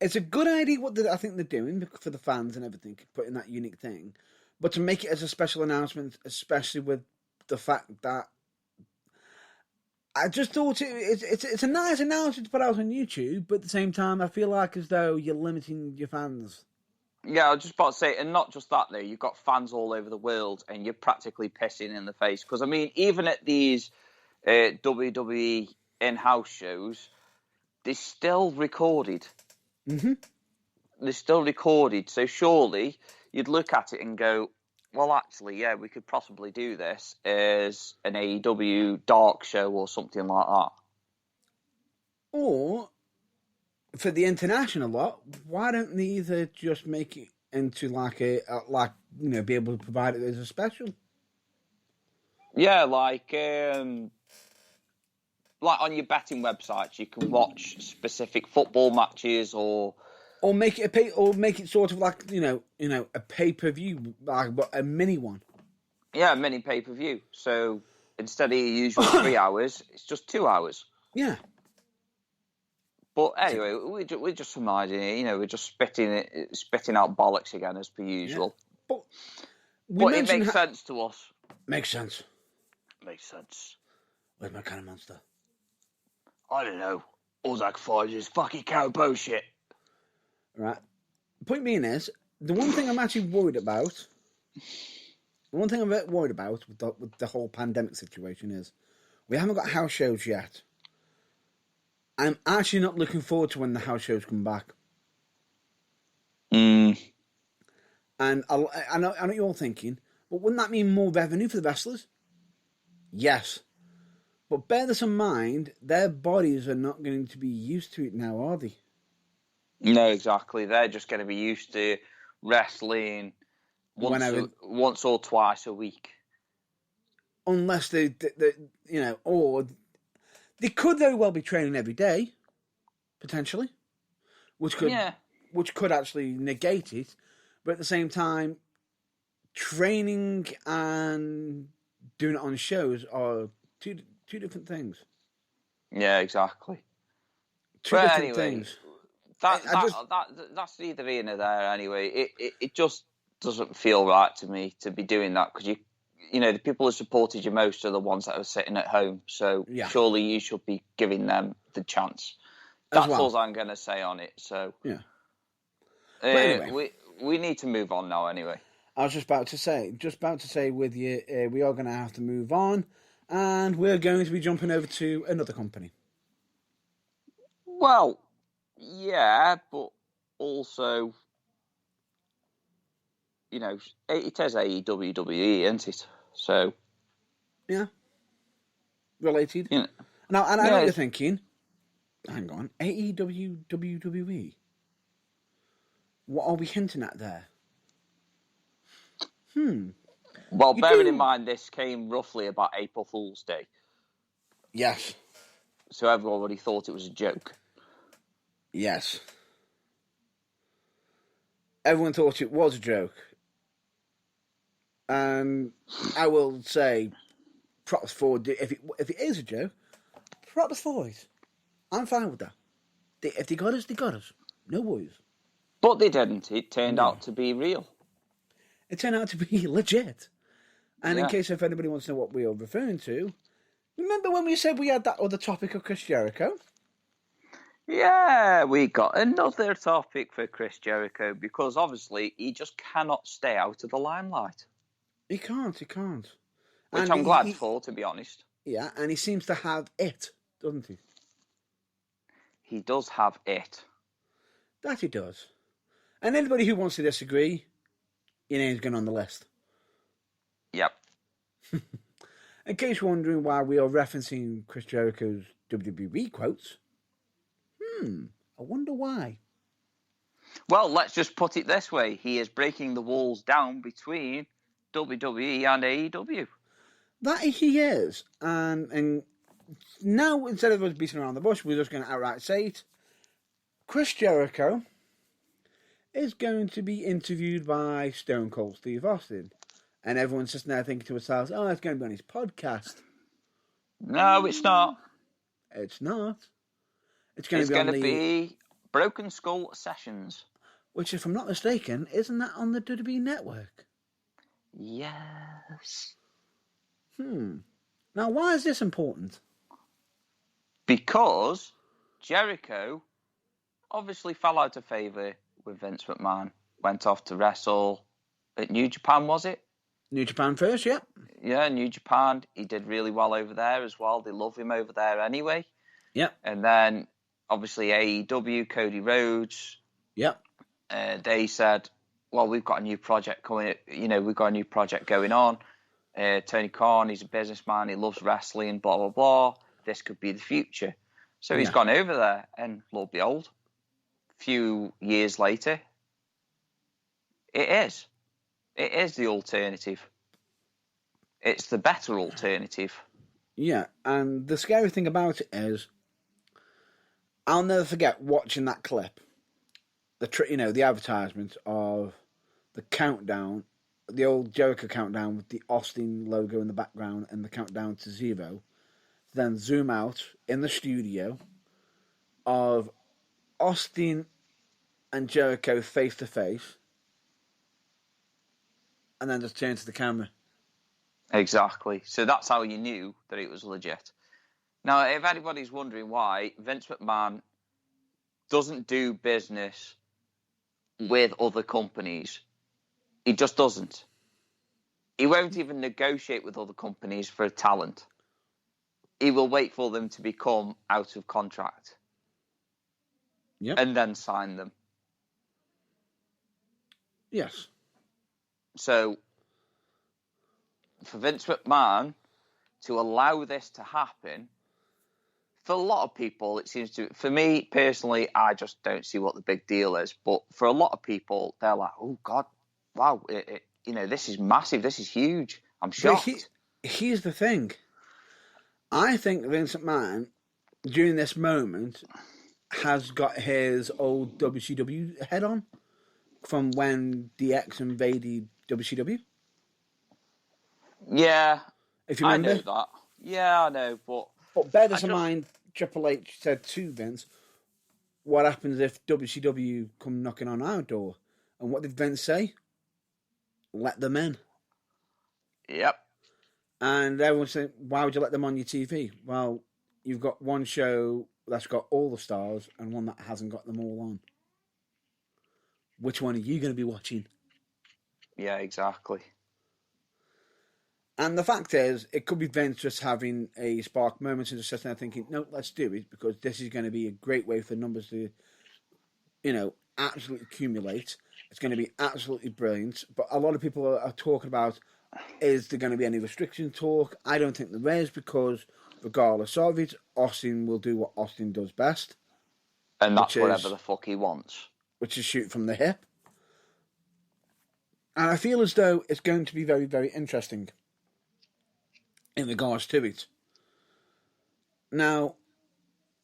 it's a good idea what I think they're doing for the fans and everything, putting that unique thing. But to make it as a special announcement, especially with the fact that I just thought it's a nice announcement to put out on YouTube, but at the same time, I feel like as though you're limiting your fans. Yeah, I was just about to say, and not just that, though. You've got fans all over the world, and you're practically pissing in the face. Because, I mean, even at these WWE in-house shows, they're still recorded. Mm-hmm. They're still recorded, so surely you'd look at it and go, well, actually, yeah, we could possibly do this as an AEW dark show or something like that. Or, for the international lot, why don't they either just make it into like be able to provide it as a special? Yeah, like on your betting websites, you can watch specific football matches or make it sort of like a pay-per-view, like a mini one. Yeah, mini pay-per-view. So instead of your usual 3 hours, it's just 2 hours. Yeah. But anyway, we're just surmising it. We're just spitting out bollocks again as per usual. Yeah. But it makes sense to us. Makes sense. Makes sense. Where's my cannon monster? I don't know. All I can find is fucking cow bullshit. Right. Point being is, the one thing I'm actually worried about. The one thing I'm a bit worried about with the whole pandemic situation is, we haven't got house shows yet. I'm actually not looking forward to when the house shows come back. And I know you're all thinking, but wouldn't that mean more revenue for the wrestlers? Yes. But bear this in mind, their bodies are not going to be used to it now, are they? No, exactly. They're just going to be used to wrestling once or twice a week. Unless or they could very well be training every day, potentially, which could actually negate it. But at the same time, training and doing it on shows are two different things. Yeah, exactly. Two different things. That's neither here nor there anyway. It just doesn't feel right to me to be doing that because the people who supported you most are the ones that are sitting at home. So surely you should be giving them the chance. That's all I'm going to say on it. So yeah. But anyway, we need to move on now. Anyway, I was just about to say with you, we are going to have to move on, and we're going to be jumping over to another company. Well, yeah, but also, it is AEW, isn't it? So, yeah, related. Yeah. Now, and I know you're thinking, hang on, AEW WWE. What are we hinting at there? Well, bearing in mind this came roughly about April Fool's Day. Yes. So everyone already thought it was a joke. Yes. Everyone thought it was a joke. And I will say, props for it. If it is a joke, props for it. I'm fine with that. If they got us, they got us. No worries. But they didn't. It turned out to be real. It turned out to be legit. And in case if anybody wants to know what we are referring to, remember when we said we had that other topic of Chris Jericho? Yeah, we got another topic for Chris Jericho because obviously he just cannot stay out of the limelight. He can't. Which I'm glad for, to be honest. Yeah, and he seems to have it, doesn't he? He does have it. That he does. And anybody who wants to disagree, your name's going on the list. Yep. In case you're wondering why we are referencing Chris Jericho's WWE quotes, I wonder why. Well, let's just put it this way. He is breaking the walls down between WWE and AEW. That he is. And now, instead of us beating around the bush, we're just going to outright say it. Chris Jericho is going to be interviewed by Stone Cold Steve Austin. And everyone's just now thinking to themselves, oh, it's going to be on his podcast. No, it's not. It's not. It's going to be Broken Skull Sessions. Which, if I'm not mistaken, isn't that on the WWE Network? Yes. Now, why is this important? Because Jericho obviously fell out of favour with Vince McMahon went off to wrestle at New Japan, was it? New Japan first, yeah. Yeah, New Japan. He did really well over there as well. They love him over there anyway. Yeah. And then, obviously, AEW, Cody Rhodes. Yeah. They said, well, we've got a new project coming. We've got a new project going on. Tony Khan, he's a businessman. He loves wrestling, blah, blah, blah. This could be the future. So he's gone over there. And lo and behold, a few years later, it is. It is the alternative. It's the better alternative. Yeah, and the scary thing about it is, I'll never forget watching that clip, the advertisement of the countdown, the old Jericho countdown with the Austin logo in the background and the countdown to 0. Then zoom out in the studio of Austin and Jericho face to face, and then just turn to the camera. Exactly. So that's how you knew that it was legit. Now, if anybody's wondering why Vince McMahon doesn't do business with other companies, he just doesn't. He won't even negotiate with other companies for talent. He will wait for them to become out of contract. Yep. And then sign them. Yes. So, for Vince McMahon to allow this to happen, for a lot of people, it seems to... For me, personally, I just don't see what the big deal is. But for a lot of people, they're like, oh, God, wow, this is massive, this is huge. I'm shocked. Here's the thing. I think Vince McMahon, during this moment, has got his old WCW head on from when DX invaded WCW. Yeah, if you remember. I know that. Yeah, I know, but bear this in mind, Triple H said to Vince, what happens if WCW come knocking on our door? And what did Vince say? Let them in. Yep. And everyone's saying, why would you let them on your TV? Well, you've got one show that's got all the stars and one that hasn't got them all on. Which one are you going to be watching? Yeah, exactly. And the fact is, it could be Vince just having a spark moment and just sitting there thinking, no, let's do it, because this is going to be a great way for numbers to, absolutely accumulate. It's going to be absolutely brilliant. But a lot of people are talking about, is there going to be any restriction talk? I don't think there is, because regardless of it, Austin will do what Austin does best. And that's whatever the fuck he wants. Which is shoot from the hip. And I feel as though it's going to be very, very interesting in regards to it. Now,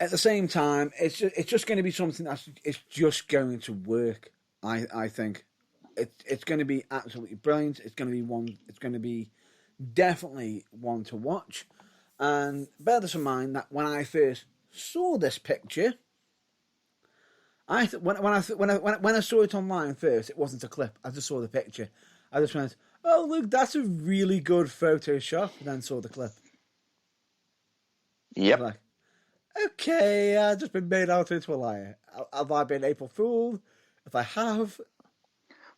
at the same time, it's just going to be something it's just going to work. I think it's going to be absolutely brilliant. It's going to be definitely one to watch. And bear this in mind that when I first saw this picture, when I saw it online first, it wasn't a clip. I just saw the picture. I just went, oh, look, that's a really good Photoshop. And then saw the clip. Yep. Like, okay, I've just been made out into a liar. Have I been April Fooled? If I have...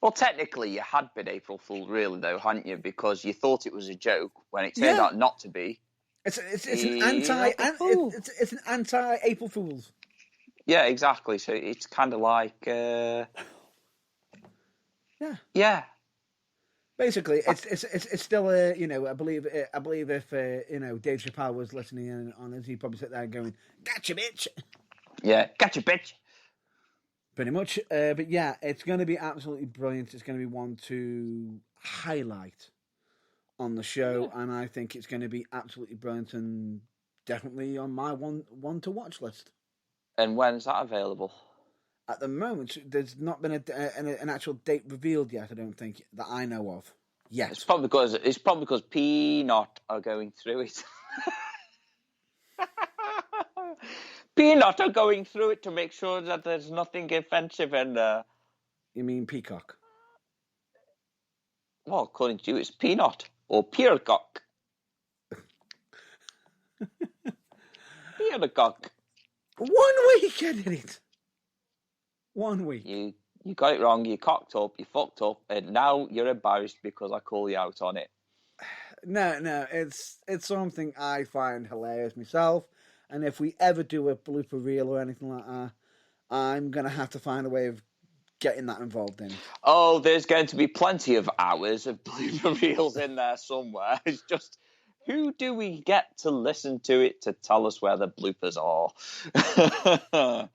Well, technically, you had been April Fooled, really, though, hadn't you? Because you thought it was a joke when it turned out not to be. It's an anti-April Fool's. Yeah, exactly. So it's kind of like... Yeah. Yeah. Basically, it's still I believe if Dave Chappelle was listening in on it, he'd probably sit there going, "Gotcha, bitch." Yeah, gotcha, bitch. Pretty much, but yeah, it's going to be absolutely brilliant. It's going to be one to highlight on the show, and I think it's going to be absolutely brilliant and definitely on my one to watch list. And when's that available? At the moment, there's not been an actual date revealed yet. I don't think that I know of. Yes, it's probably because Peanut are going through it. Peanut are going through it to make sure that there's nothing offensive in there. You mean Peacock? Well, according to you, it's Peanut or Peacock. Peacock. 1 week, idiot. 1 week. You got it wrong, you cocked up, you fucked up, and now you're embarrassed because I call you out on it. No, it's something I find hilarious myself, and if we ever do a blooper reel or anything like that, I'm going to have to find a way of getting that involved in it. Oh, there's going to be plenty of hours of blooper reels in there somewhere. It's just, who do we get to listen to it to tell us where the bloopers are?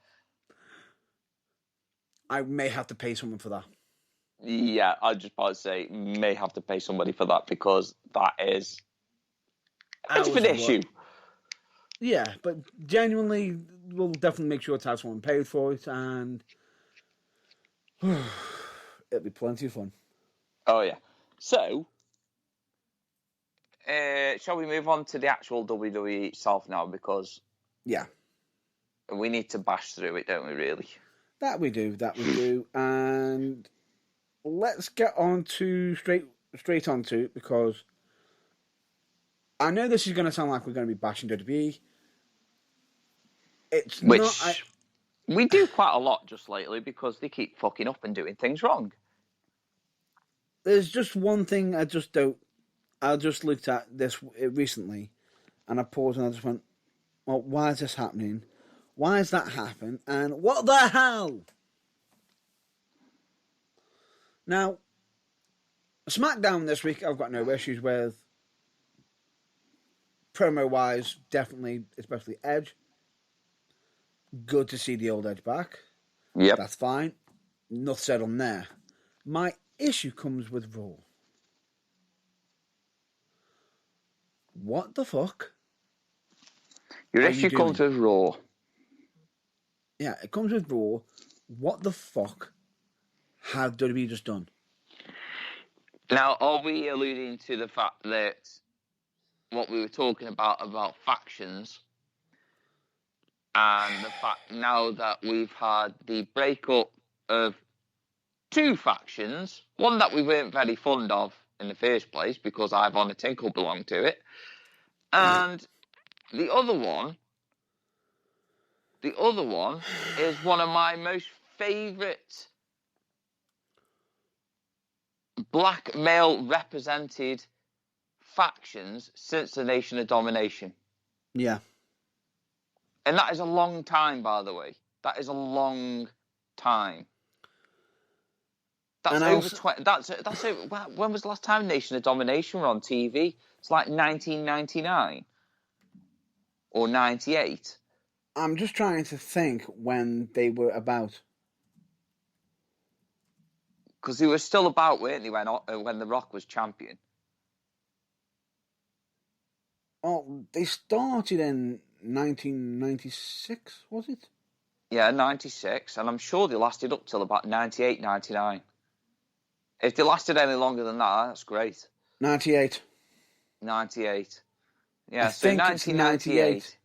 I may have to pay someone for that. Yeah, I just about to say, may have to pay somebody for that because that is it's an issue. Yeah, but genuinely, we'll definitely make sure to have someone paid for it, and it'll be plenty of fun. Oh, yeah. So, shall we move on to the actual WWE itself now? Because we need to bash through it, don't we, really? That we do. And let's get on to straight onto it, because I know this is going to sound like we're going to be bashing WWE. It's Which not. We do quite a lot just lately because they keep fucking up and doing things wrong. There's just one thing I just don't. I just looked at this recently, and I paused and I just went, "Well, why is this happening? Why has that happened? And what the hell?" Now, SmackDown this week, I've got no issues with. Promo-wise, definitely, especially Edge. Good to see the old Edge back. Yep. That's fine. Nothing said on there. My issue comes with Raw. What the fuck? Your issue comes with Raw. Yeah, it comes with Raw. What the fuck have WWE just done? Now, are we alluding to the fact that what we were talking about factions, and the fact now that we've had the breakup of two factions, one that we weren't very fond of in the first place because Ivan and Tinkle belonged to it, and the other one is one of my most favourite black male represented factions since the Nation of Domination. Yeah. And that is a long time, by the way. That is a long time. That's over 20. That's over, when was the last time Nation of Domination were on TV? It's like 1999 or 98. I'm just trying to think when they were about. Because they were still about, weren't they, when The Rock was champion? Oh, they started in 1996, was it? Yeah, 96, and I'm sure they lasted up till about 98, 99. If they lasted any longer than that, that's great. 98. 98. Yeah, so 1998.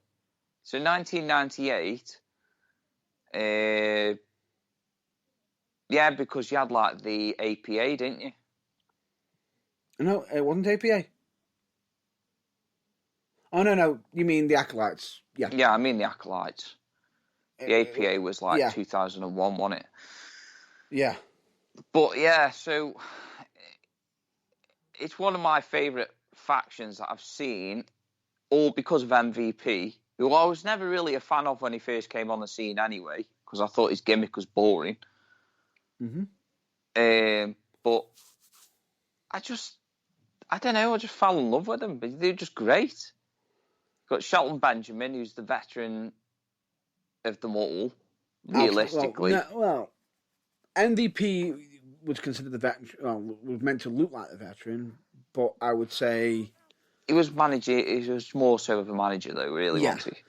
So 1998, yeah, because you had like the APA, didn't you? No, it wasn't APA. Oh, no, you mean the Acolytes. Yeah. Yeah, I mean the Acolytes. The APA was like 2001, wasn't it? Yeah. But yeah, so it's one of my favourite factions that I've seen, all because of MVP, who I was never really a fan of when he first came on the scene anyway, because I thought his gimmick was boring. Mm-hmm. But I don't know, I just fell in love with them. They're just great. Got Shelton Benjamin, who's the veteran of them all, realistically. MVP was considered the veteran, was meant to look like the veteran, but I would say he was more so of a manager, though, really, wasn't he?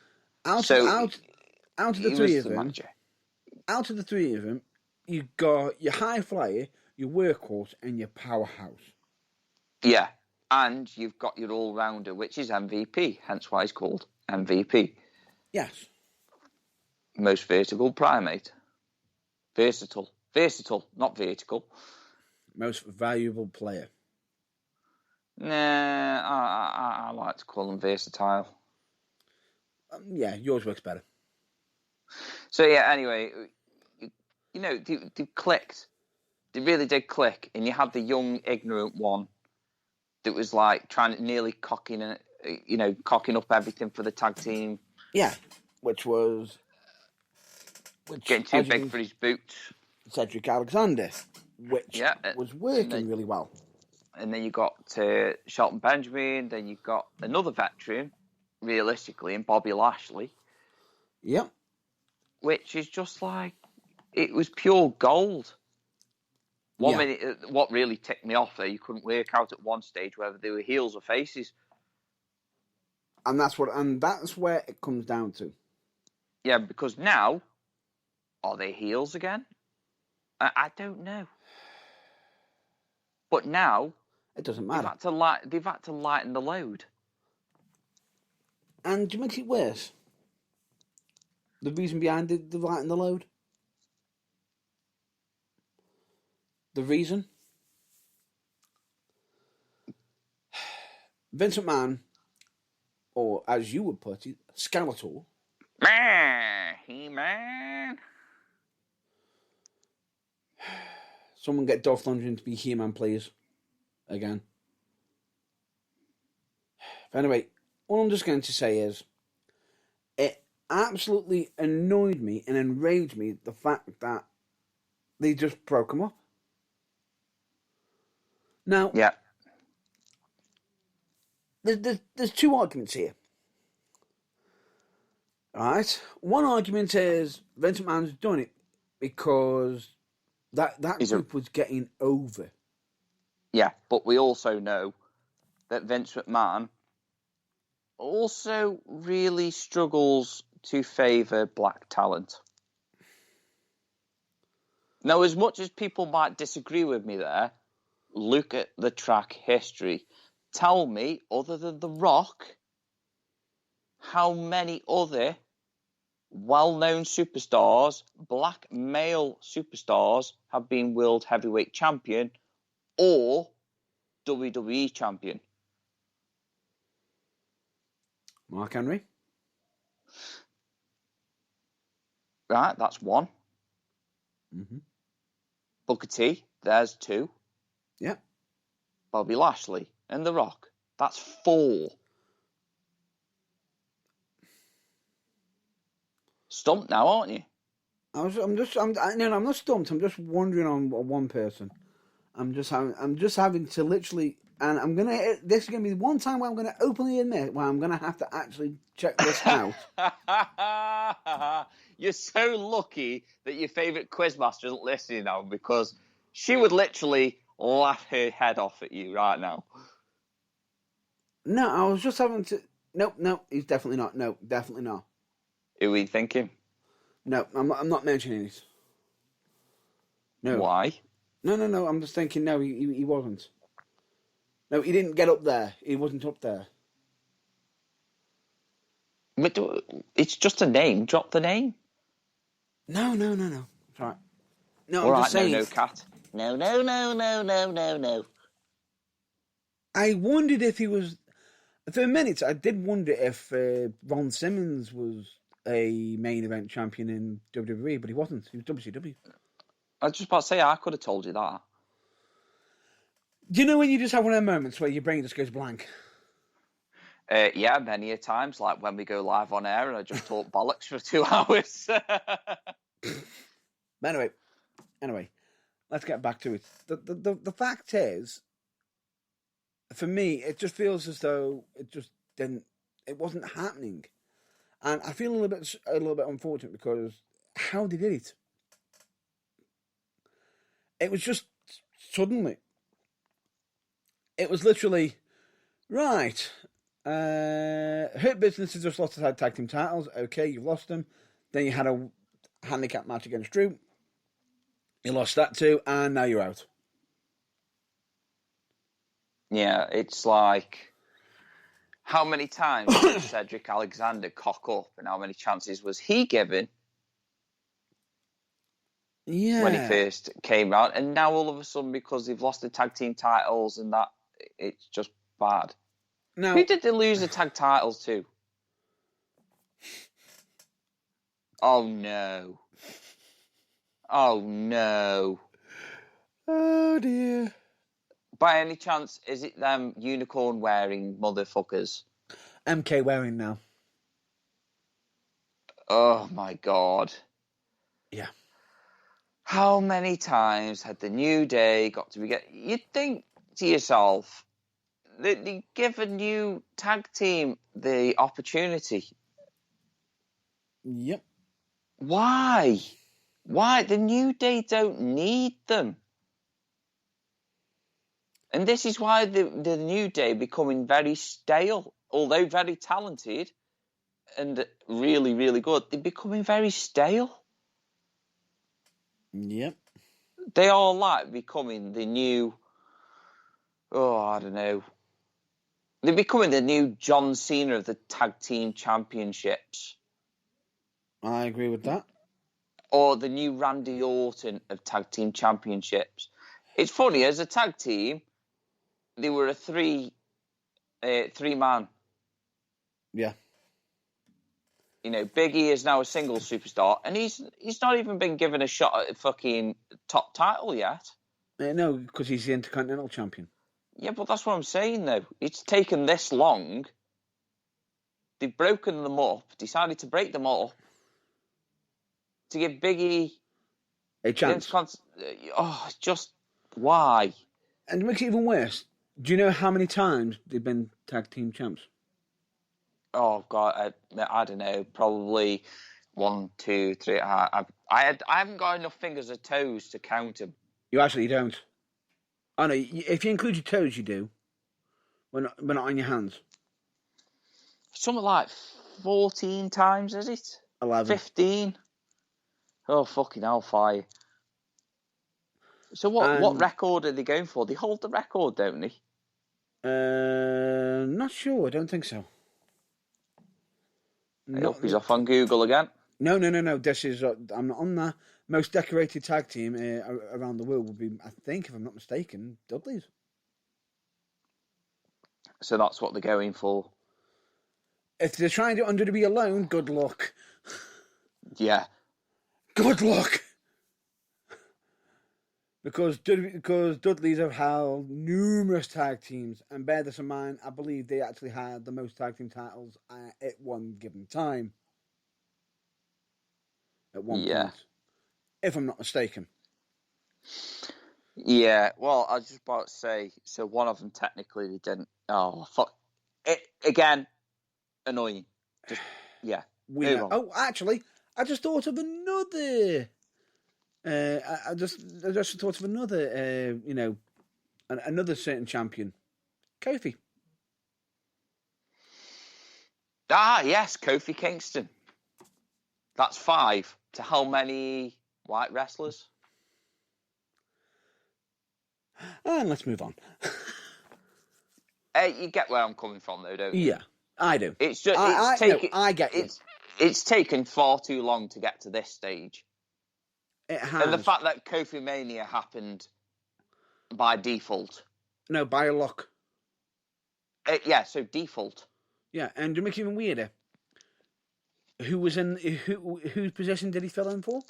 Out of the three of them, you got your high flyer, your workhorse, and your powerhouse. Yeah, and you've got your all-rounder, which is MVP, hence why he's called MVP. Yes. Most vertical primate. Versatile, not vertical. Most valuable player. Nah, I like to call him versatile. Yeah, yours works better. So yeah, anyway, they clicked. They really did click. And you had the young, ignorant one that was like trying to nearly cocking up everything for the tag team. Yeah, which getting too big for his boots. Cedric Alexander, which was working really well. And then you got Shelton Benjamin. Then you got another veteran, realistically, in Bobby Lashley. Yep. Which is just like, it was pure gold. One minute, what really ticked me off there, you couldn't work out at one stage whether they were heels or faces. And that's where it comes down to. Yeah, because now, are they heels again? I don't know. But now, it doesn't matter. They've had to lighten the load. And do you make it worse? The reason behind the lighten the load? The reason? Vince McMahon, or as you would put it, Skeletor. He-Man. Someone get Dolph Lundgren to be He-Man, please. Again. But anyway, all I'm just going to say is, it absolutely annoyed me and enraged me the fact that they just broke him up. Now, there's two arguments here. Alright? One argument is Vince McMahon's done it because that group was getting over. Yeah, but we also know that Vince McMahon also really struggles to favour black talent. Now, as much as people might disagree with me there, look at the track history. Tell me, other than The Rock, how many other well-known superstars, black male superstars, have been World Heavyweight Champion or WWE Champion? Mark Henry. Right, that's one. Mm-hmm. Booker T, there's two. Yeah. Bobby Lashley and The Rock, that's four. Stumped now, aren't you? I'm not stumped. I'm just wondering on one person. I'm just having to literally, and this is gonna be the one time where I'm gonna openly admit where I'm gonna have to actually check this out. You're so lucky that your favourite quizmaster isn't listening now, because she would literally laugh her head off at you right now. No, I was just having to. Nope, he's definitely not. No, definitely not. Who are you thinking? No, I'm not mentioning it. No. Why? No. I'm just thinking. No, he wasn't. No, he didn't get up there. He wasn't up there. But it's just a name. Drop the name. No. It's all right. No, all I'm right, just saying. No, cat. No. I wondered if he was. For a minute, I did wonder if Ron Simmons was a main event champion in WWE, but he wasn't. He was WCW. I was just about to say, I could have told you that. Do you know when you just have one of those moments where your brain just goes blank? Yeah, many a times, like when we go live on air and I just talk bollocks for 2 hours. Anyway, let's get back to it. The fact is, for me, it just feels as though it wasn't happening. And I feel a little bit unfortunate because how they did it. It was just suddenly. It was literally, right, Hurt Business has just lost the tag team titles. Okay, you've lost them. Then you had a handicap match against Drew. You lost that too, and now you're out. Yeah, it's like, how many times did Cedric Alexander cock up, and how many chances was he given when he first came round? And now all of a sudden, because they've lost the tag team titles and that, it's just bad. Now, who did they lose the tag titles to? Oh, no. Oh, no. Oh, dear. By any chance, is it them unicorn-wearing motherfuckers? MK wearing now. Oh, my God. Yeah. How many times had the New Day got to be... You'd think to yourself, they give a new tag team the opportunity. Yep. Why? Why? The New Day don't need them. And this is why the New Day becoming very stale. Although very talented and really, really good, they're becoming very stale. Yep. They are like becoming the new... Oh, I don't know. They're becoming the new John Cena of the tag team championships. I agree with that. Or the new Randy Orton of tag team championships. It's funny, as a tag team, they were a three-man. Yeah. You know, Big E is now a single superstar, and he's not even been given a shot at a fucking top title yet. No, because he's the Intercontinental Champion. Yeah, but that's what I'm saying, though. It's taken this long. They've broken them up, decided to break them up, to give Big E a chance. Just why? And it makes it even worse. Do you know how many times they've been tag team champs? Oh God, I don't know. Probably 1, 2, 3. I haven't got enough fingers or toes to count them. You actually don't. Oh no, if you include your toes, you do. But not on your hands. Something like 14 times, is it? 11. 15. Oh fucking hellfire! So what record are they going for? They hold the record, don't they? Not sure. I don't think so. I hope he's off on Google again. No. This is I'm not on that. Most decorated tag team around the world would be, I think, if I'm not mistaken, Dudley's. So that's what they're going for. If they're trying to under WWE alone, good luck. Yeah. Good luck. Because Dudley's have held numerous tag teams, and bear this in mind, I believe they actually had the most tag team titles at one given time. At one point. If I'm not mistaken. Yeah, well, I was just about to say, so one of them technically they didn't. Oh, fuck. It, again, annoying. Just, yeah. Weird. Oh, actually, I just thought of another... I just thought of another, another certain champion. Kofi. Ah, yes, Kofi Kingston. That's 5. To how many white wrestlers? And let's move on. You get where I'm coming from, though, don't you? Yeah, I do. It's just I get you. It's taken far too long to get to this stage. It has. And the fact that Kofi Mania happened by default. No, by a lock. So default. Yeah, and to make it even weirder, whose position did he fill in for?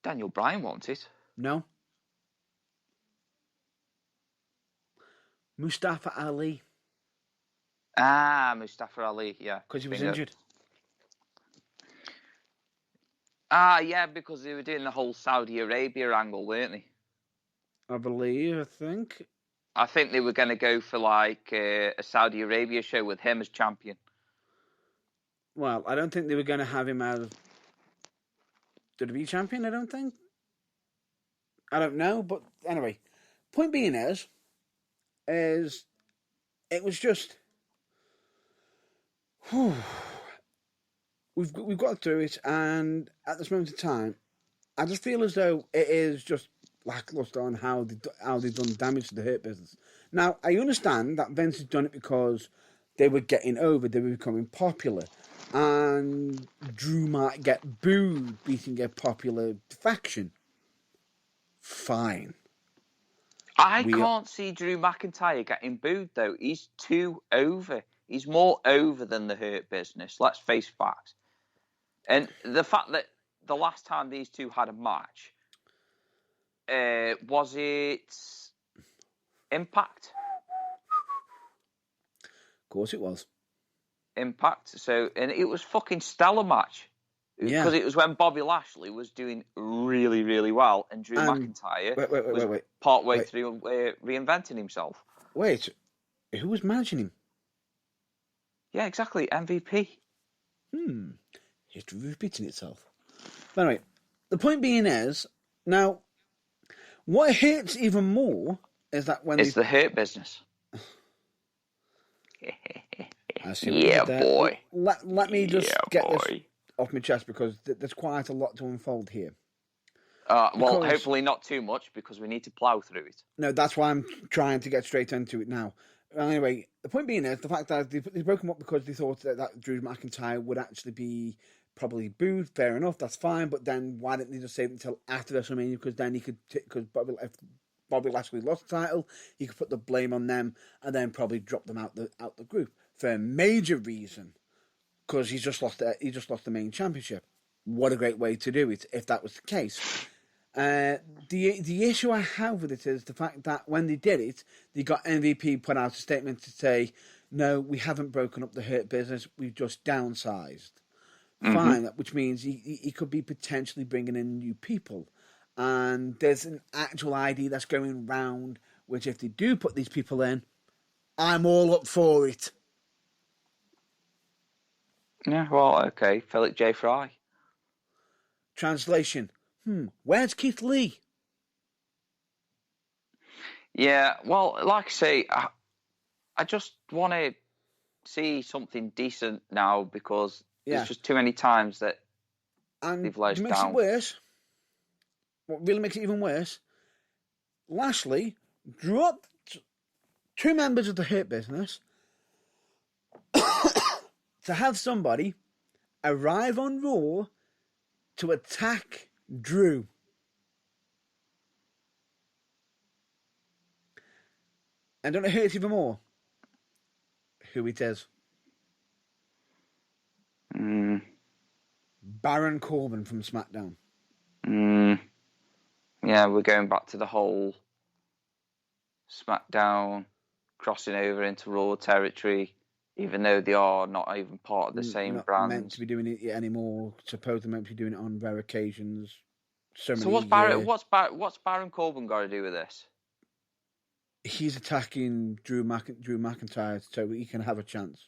Daniel Bryan wants it. No. Mustafa Ali. Ah, Mustafa Ali, yeah. Because he was injured. Ah, yeah, because they were doing the whole Saudi Arabia angle, weren't they? I think. I think they were going to go for like a Saudi Arabia show with him as champion. Well, I don't think they were going to have him as WWE champion, I don't think. I don't know, but anyway. Point being is it was just... We've got through it, and at this moment in time, I just feel as though it is just lackluster on how they've done damage to the Hurt Business. Now, I understand that Vince has done it because they were getting over, they were becoming popular, and Drew might get booed beating a popular faction. Fine. I can't see Drew McIntyre getting booed, though. He's too over. He's more over than the Hurt Business. Let's face facts. And the fact that the last time these two had a match, was it Impact? Of course it was. Impact. So, and it was fucking stellar match. Because it was when Bobby Lashley was doing really, really well, and Drew McIntyre was partway through reinventing himself. Wait, who was managing him? Yeah, exactly. MVP. History repeating itself. But anyway, the point being is, now, what hurts even more is that when it's the hurt business. Yeah, boy. Let me just get this off my chest, because there's quite a lot to unfold here. Well, hopefully not too much, because we need to plough through it. No, that's why I'm trying to get straight into it now. Anyway, the point being is the fact that they broke him up because they thought that Drew McIntyre would actually be probably booed. Fair enough, that's fine. But then why didn't they just save it until after WrestleMania? Because then he could, because Bobby Lashley lost the title, he could put the blame on them and then probably drop them out the group for a major reason, because he just lost the main championship. What a great way to do it if that was the case. The issue I have with it is the fact that when they did it, they got MVP put out a statement to say, no, we haven't broken up the Hurt business, we've just downsized. Fine, which means he could be potentially bringing in new people. And there's an actual idea that's going round, which if they do put these people in, I'm all up for it. Yeah, well, okay, Philip J. Fry. Translation, where's Keith Lee? Yeah, well, like I say, I just want to see something decent now, because there's just too many times that they've let us down. It worse. What really makes it even worse, Lashley dropped 2 members of the Hurt Business to have somebody arrive on Raw to attack Drew. And don't it hurt even more? Who it is. Baron Corbin from SmackDown. Yeah, we're going back to the whole SmackDown crossing over into Raw territory, even though they are not even part of the same not brand. Meant to be doing it anymore. Supposedly meant to be doing it on rare occasions. So what's Baron Corbin got to do with this? He's attacking Drew McIntyre so he can have a chance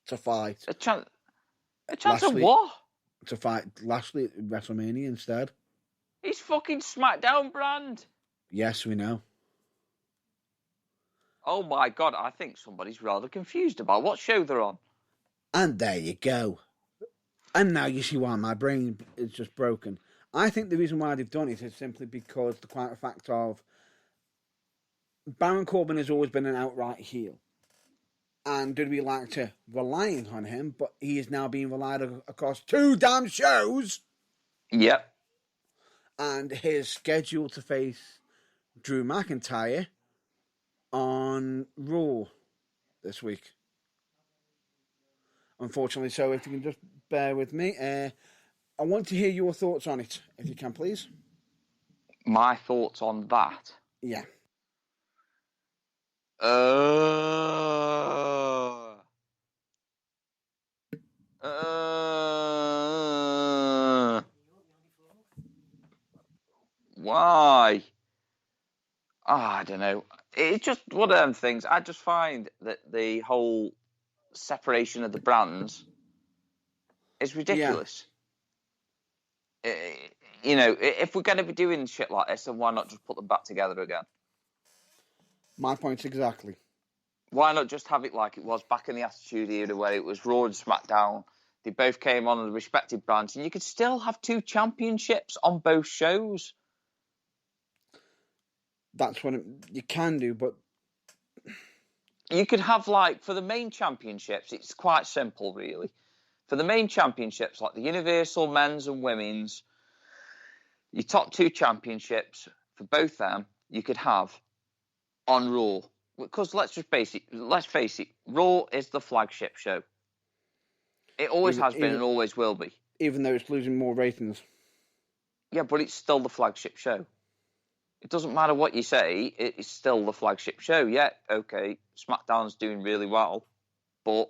to fight. A chance of what? To fight Lashley at WrestleMania instead. He's fucking SmackDown brand. Yes, we know. Oh my God, I think somebody's rather confused about what show they're on. And there you go. And now you see why my brain is just broken. I think the reason why they've done it is simply because the quiet fact of Baron Corbin has always been an outright heel. And did we like to relying on him, but he is now being relied across 2 damn shows. Yep. And his schedule to face Drew McIntyre on Raw this week. Unfortunately, so if you can just bear with me, I want to hear your thoughts on it, if you can, please. My thoughts on that? Yeah. Why? I don't know. It's just one of them things. I just find that the whole separation of the brands is ridiculous. You know, if we're going to be doing shit like this, then why not just put them back together again? My point exactly. Why not just have it like it was back in the Attitude Era, where it was Raw and SmackDown? They both came on the respective brands, and you could still have 2 championships on both shows. That's what you can do, but you could have, like, for the main championships, it's quite simple, really. For the main championships, like the Universal Men's and Women's, your top 2 championships for both them, you could have on Raw. Because let's face it, Raw is the flagship show. It always has been and always will be. even though it's losing more ratings. Yeah, but it's still the flagship show. It doesn't matter what you say, it's still the flagship show. Yeah, okay, SmackDown's doing really well, but,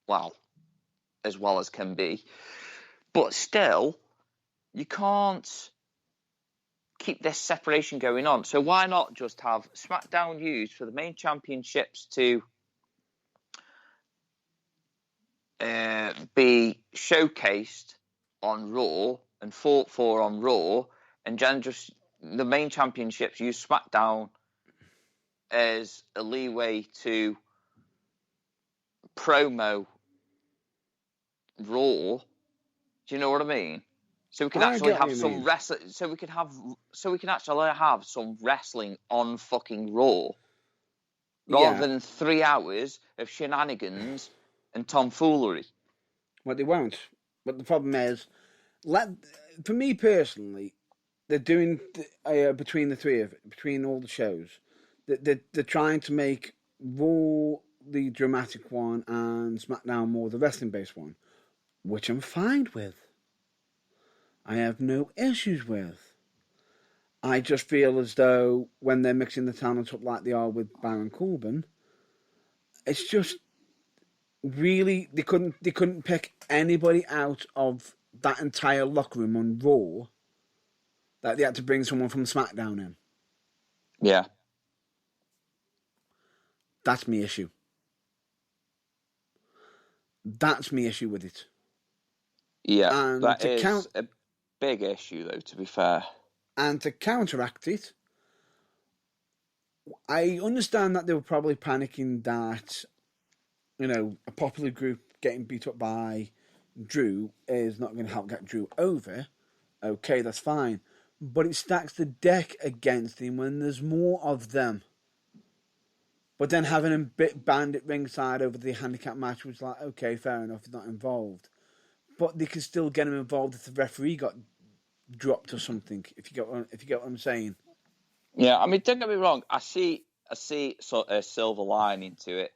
well, as well as can be. But still, you can't keep this separation going on. So why not just have SmackDown used for the main championships to be showcased on Raw and fought for on Raw, and then just the main championships use SmackDown as a leeway to promo Raw. Do you know what I mean? So we can actually have some wrestling. So we can actually have some wrestling on fucking Raw, rather than 3 hours of shenanigans and tomfoolery. Well, they won't. But the problem is, for me personally, they're doing between the three of it, between all the shows, they're trying to make Raw the dramatic one and SmackDown more the wrestling based one, which I'm fine with. I have no issues with. I just feel as though when they're mixing the talent up like they are with Baron Corbin, it's just really they couldn't pick anybody out of that entire locker room on Raw that they had to bring someone from SmackDown in. Yeah. That's my issue. That's my issue with it. Yeah, and that is a big issue, though, to be fair. And to counteract it, I understand that they were probably panicking that, a popular group getting beat up by Drew is not going to help get Drew over. Okay, that's fine. But it stacks the deck against him when there's more of them. But then having him banned at ringside over the handicap match was like, okay, fair enough, he's not involved. But they could still get him involved if the referee got dropped or something. If you get what I'm saying. Yeah, I mean, don't get me wrong. I see sort of a silver lining to it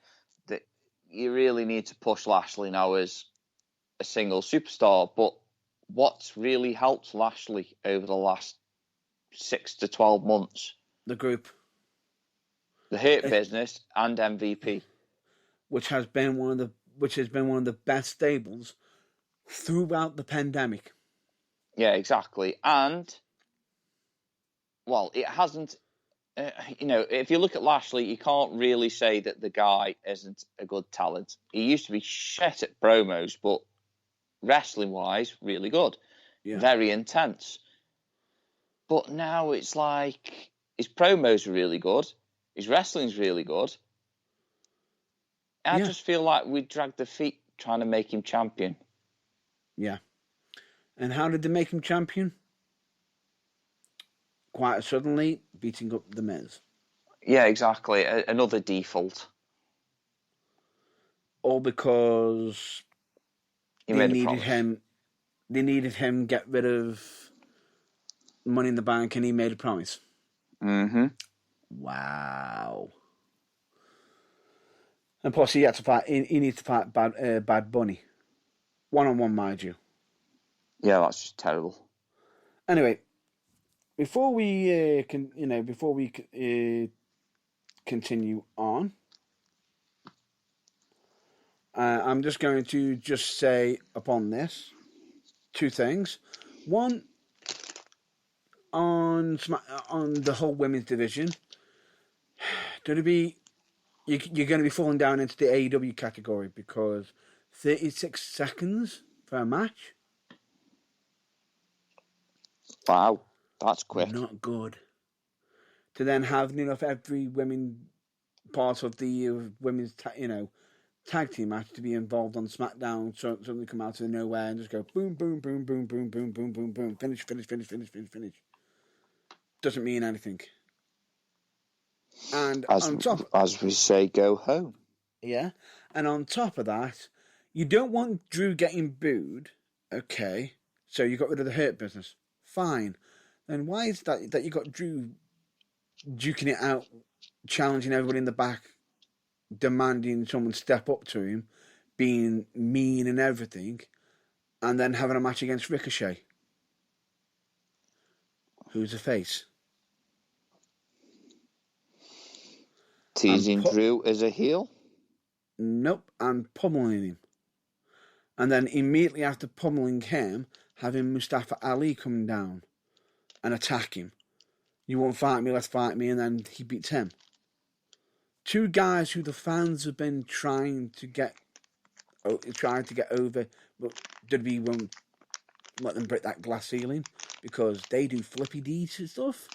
that you really need to push Lashley now as a single superstar. But what's really helped Lashley over the last 6 to 12 months? The group, the Hurt Business, and MVP, which has been one of the best stables throughout the pandemic. Yeah, exactly. And, well, it hasn't, if you look at Lashley, you can't really say that the guy isn't a good talent. He used to be shit at promos, but wrestling-wise, really good. Yeah. Very intense. But now it's like his promos are really good. His wrestling's really good. I just feel like we dragged the feet trying to make him champion. Yeah. And how did they make him champion? Quite suddenly, beating up The Miz. Yeah, exactly. Another default. All because they needed him get rid of Money in the Bank, and he made a promise. Mm-hmm. Wow. And plus, he had to fight. He needs to fight Bad Bunny, 1-on-1, mind you. Yeah, that's just terrible. Anyway, before we continue on, I'm just going to say upon this 2 things. One, on the whole women's division, WWE, you're going to be falling down into the AEW category because 36 seconds for a match. Wow, that's quick. Not good. To then have every women part of the women's tag team match to be involved on SmackDown, suddenly come out of nowhere and just go boom, boom, boom, boom, boom, boom, boom, boom, boom, finish. Doesn't mean anything. And as we say, go home. Yeah, and on top of that, you don't want Drew getting booed. Okay, so you got rid of the Hurt Business. Fine. Then why is that you got Drew duking it out, challenging everybody in the back, demanding someone step up to him, being mean and everything, and then having a match against Ricochet. Who's the face? Teasing Drew as a heel? Nope, and pummeling him. And then immediately after pummeling him, having Mustafa Ali come down and attack him. You won't fight me, let's fight me, and then he beats him. Two guys who the fans have been trying to get over, but WWE won't let them break that glass ceiling because they do flippy deeds and stuff.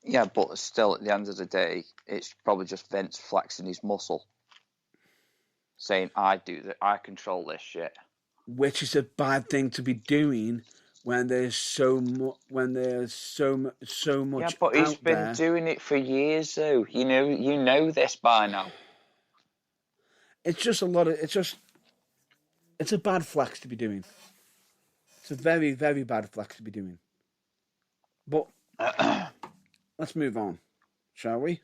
Yeah, but still, at the end of the day, it's probably just Vince flexing his muscle, saying, "I do that. I control this shit." Which is a bad thing to be doing when there's so much. Yeah, but he's been doing it for years, though. You know this by now. It's just a lot of. It's a bad flex to be doing. It's a very, very bad flex to be doing. But let's move on, shall we?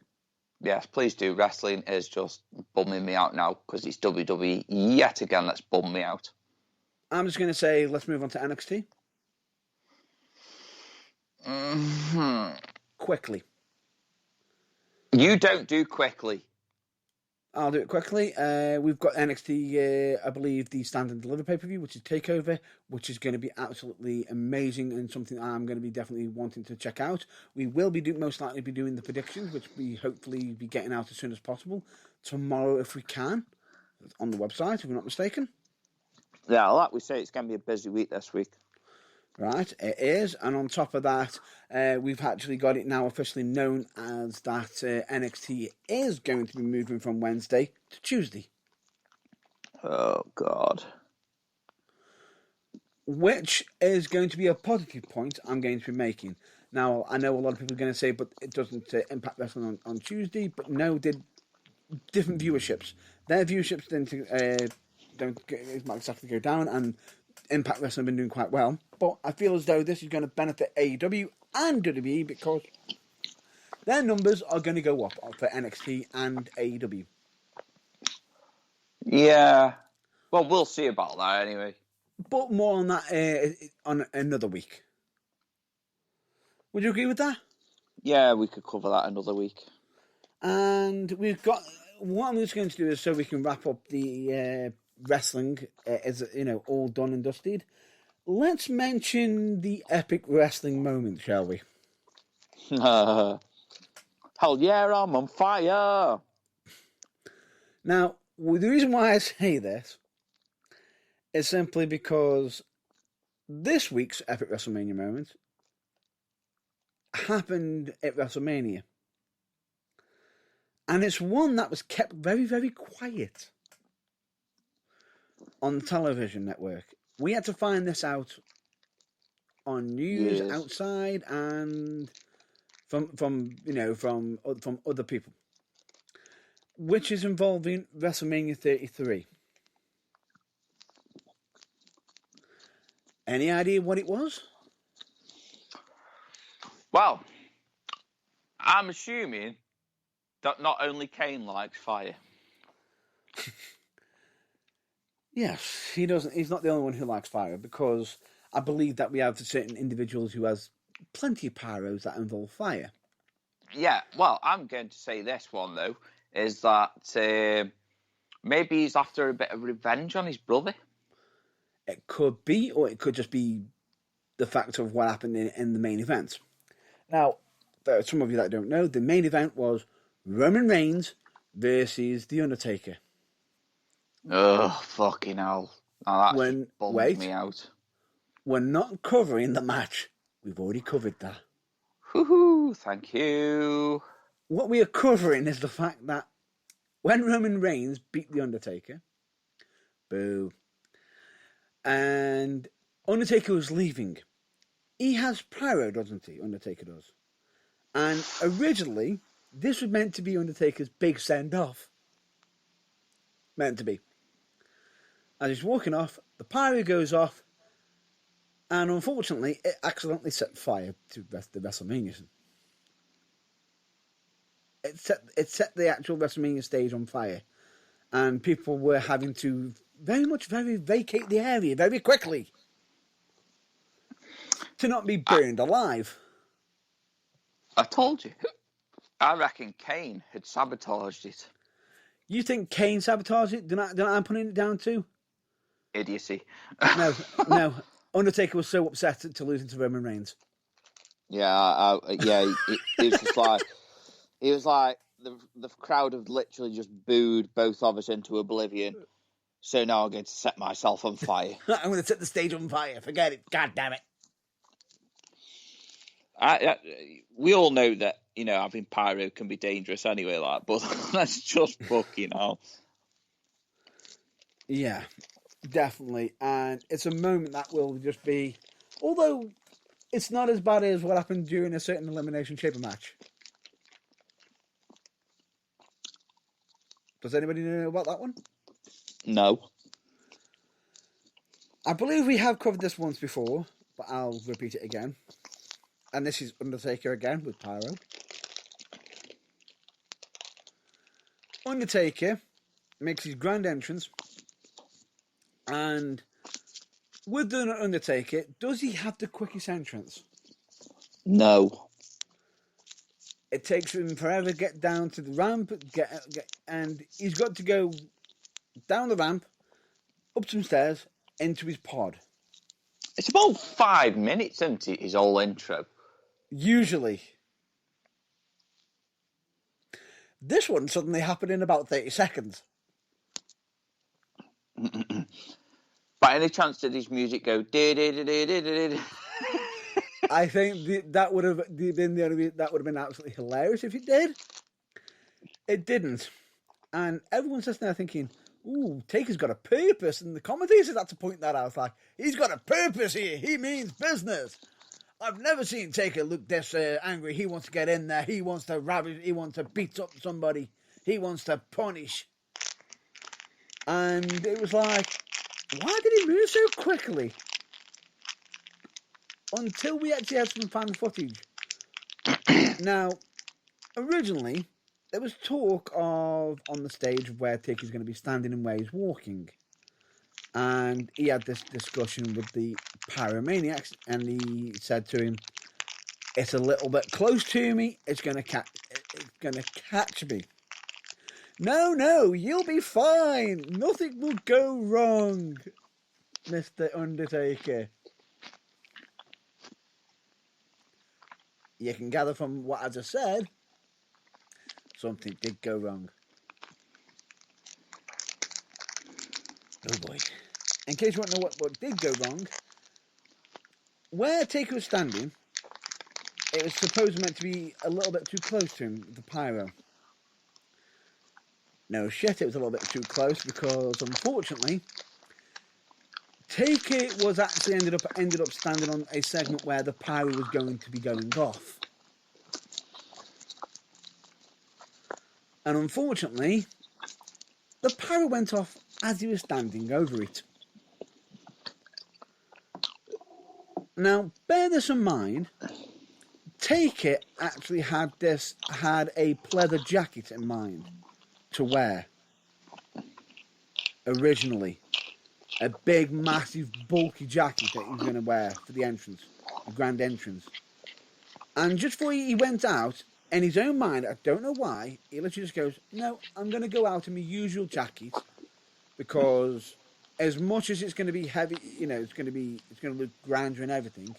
Yes, please do. Wrestling is just bumming me out now because it's WWE yet again. That's bummed me out. I'm just going to say, let's move on to NXT. Mm-hmm. Quickly. You don't do quickly. I'll do it quickly. We've got NXT, I believe, the Stand and Deliver pay-per-view, which is TakeOver, which is going to be absolutely amazing and something I'm going to be definitely wanting to check out. We will be most likely be doing the predictions, which we hopefully be getting out as soon as possible. Tomorrow, if we can, on the website, if we're not mistaken. Yeah, like we say, it's going to be a busy week this week. Right, it is. And on top of that, we've actually got it now officially known as that NXT is going to be moving from Wednesday to Tuesday. Oh, God. Which is going to be a positive point I'm going to be making. Now, I know a lot of people are going to say, but it doesn't impact wrestling on Tuesday. But no, did different viewerships. Their viewerships don't exactly go down, and Impact Wrestling have been doing quite well. But I feel as though this is going to benefit AEW and WWE because their numbers are going to go up for NXT and AEW. Yeah. Well, we'll see about that anyway. But more on that on another week. Would you agree with that? Yeah, we could cover that another week. And we've got... What I'm just going to do is so we can wrap up the wrestling as all done and dusted. Let's mention the epic wrestling moment, shall we? Hell yeah, I'm on fire! Now, the reason why I say this is simply because this week's epic WrestleMania moment happened at WrestleMania. And it's one that was kept very, very quiet on the television network. We had to find this out on news outside and from other people, which is involving WrestleMania 33. Any idea what it was? Well, I'm assuming that not only Kane likes fire. Yes, he doesn't. He's not the only one who likes fire because I believe that we have certain individuals who has plenty of pyros that involve fire. Yeah, well, I'm going to say this one though is that maybe he's after a bit of revenge on his brother. It could be, or it could just be the fact of what happened in the main event. Now, there are some of you that don't know, the main event was Roman Reigns versus The Undertaker. Oh, fucking hell. Oh, that bummed me out. We're not covering the match. We've already covered that. Woohoo, thank you. What we are covering is the fact that when Roman Reigns beat The Undertaker, boo, and Undertaker was leaving, he has pyro, doesn't he? Undertaker does. And originally, this was meant to be Undertaker's big send-off. Meant to be. As he's walking off, the pyro goes off, and unfortunately, it accidentally set fire to the WrestleMania. It set the actual WrestleMania stage on fire, and people were having to very vacate the area very quickly to not be burned alive. I told you. I reckon Kane had sabotaged it. You think Kane sabotaged it? Do I'm putting it down too? Idiocy. No. Undertaker was so upset to losing to Roman Reigns. Yeah, it was just like it was like the crowd have literally just booed both of us into oblivion. So now I'm going to set myself on fire. I'm going to set the stage on fire. Forget it. God damn it. We all know that, having pyro can be dangerous anyway, but that's just fucking hell. Yeah, definitely. And it's a moment that will just be, although it's not as bad as what happened during a certain Elimination Chamber match. Does anybody know about that one? No. I believe we have covered this once before, but I'll repeat it again. And this is Undertaker again with pyro. Undertaker makes his grand entrance, and with the Undertaker, does he have the quickest entrance? No. It takes him forever to get down to the ramp, and he's got to go down the ramp, up some stairs, into his pod. It's about 5 minutes, isn't it, his whole intro? Usually. This one suddenly happened in about 30 seconds. By any chance did his music go... I think that would have been absolutely hilarious if it did. It didn't. And everyone's just there thinking, ooh, Taker's got a purpose. And the commentators had to point that out. Like, he's got a purpose here. He means business. I've never seen Taker look this angry. He wants to get in there. He wants to ravage. He wants to beat up somebody. He wants to punish. And it was like, why did he move so quickly? Until we actually had some fan footage. Now, originally, there was talk of on the stage where Taker's going to be standing and where he's walking. And he had this discussion with the Pyromaniacs, and he said to him, "It's a little bit close to me. It's going to catch me." No, you'll be fine. Nothing will go wrong, Mr. Undertaker. You can gather from what I just said, something did go wrong. Oh boy. In case you want to know what did go wrong, where Taker was standing, it was supposed meant to be a little bit too close to him, the pyro. No shit, it was a little bit too close because unfortunately, Taker was actually ended up standing on a segment where the pyro was going to be going off. And unfortunately, the pyro went off as he was standing over it. Now, bear this in mind, Taker actually had a pleather jacket in mind to wear originally. A big, massive, bulky jacket that he was going to wear for the entrance, the grand entrance. And just before he went out, in his own mind, I don't know why, he literally just goes, no, I'm going to go out in my usual jacket because as much as it's going to be heavy, it's going to look grander and everything.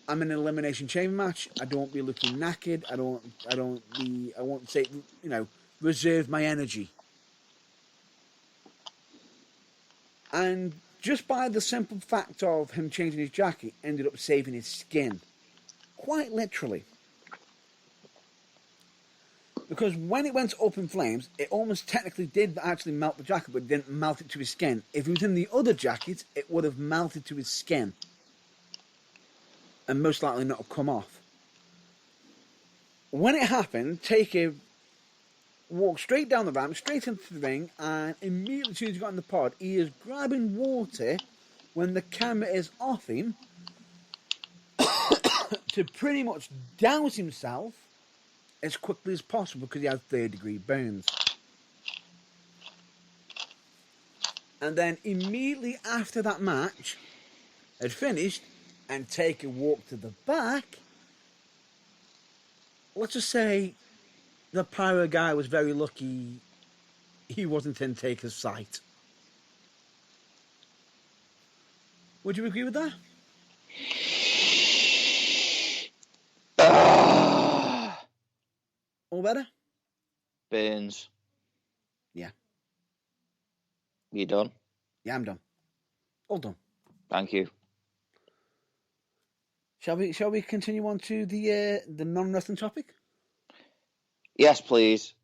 I'm in an Elimination Chamber match. I don't be looking knackered. I won't say, reserve my energy. And just by the simple fact of him changing his jacket, ended up saving his skin. Quite literally. Because when it went up in flames, it almost technically did actually melt the jacket, but it didn't melt it to his skin. If he was in the other jacket, it would have melted to his skin. And most likely not have come off. When it happened, Taker walked straight down the ramp, straight into the ring, and immediately as soon as he got in the pod, he is grabbing water when the camera is off him to pretty much douse himself as quickly as possible because he has third-degree burns. And then immediately after that match had finished and Taker walked to the back, let's just say the pyro guy was very lucky he wasn't in Taker's sight. Would you agree with that? All better? Burns. Yeah. You done? Yeah, I'm done. All done. Thank you. Shall we continue on to the non-wrestling topic? Yes, please.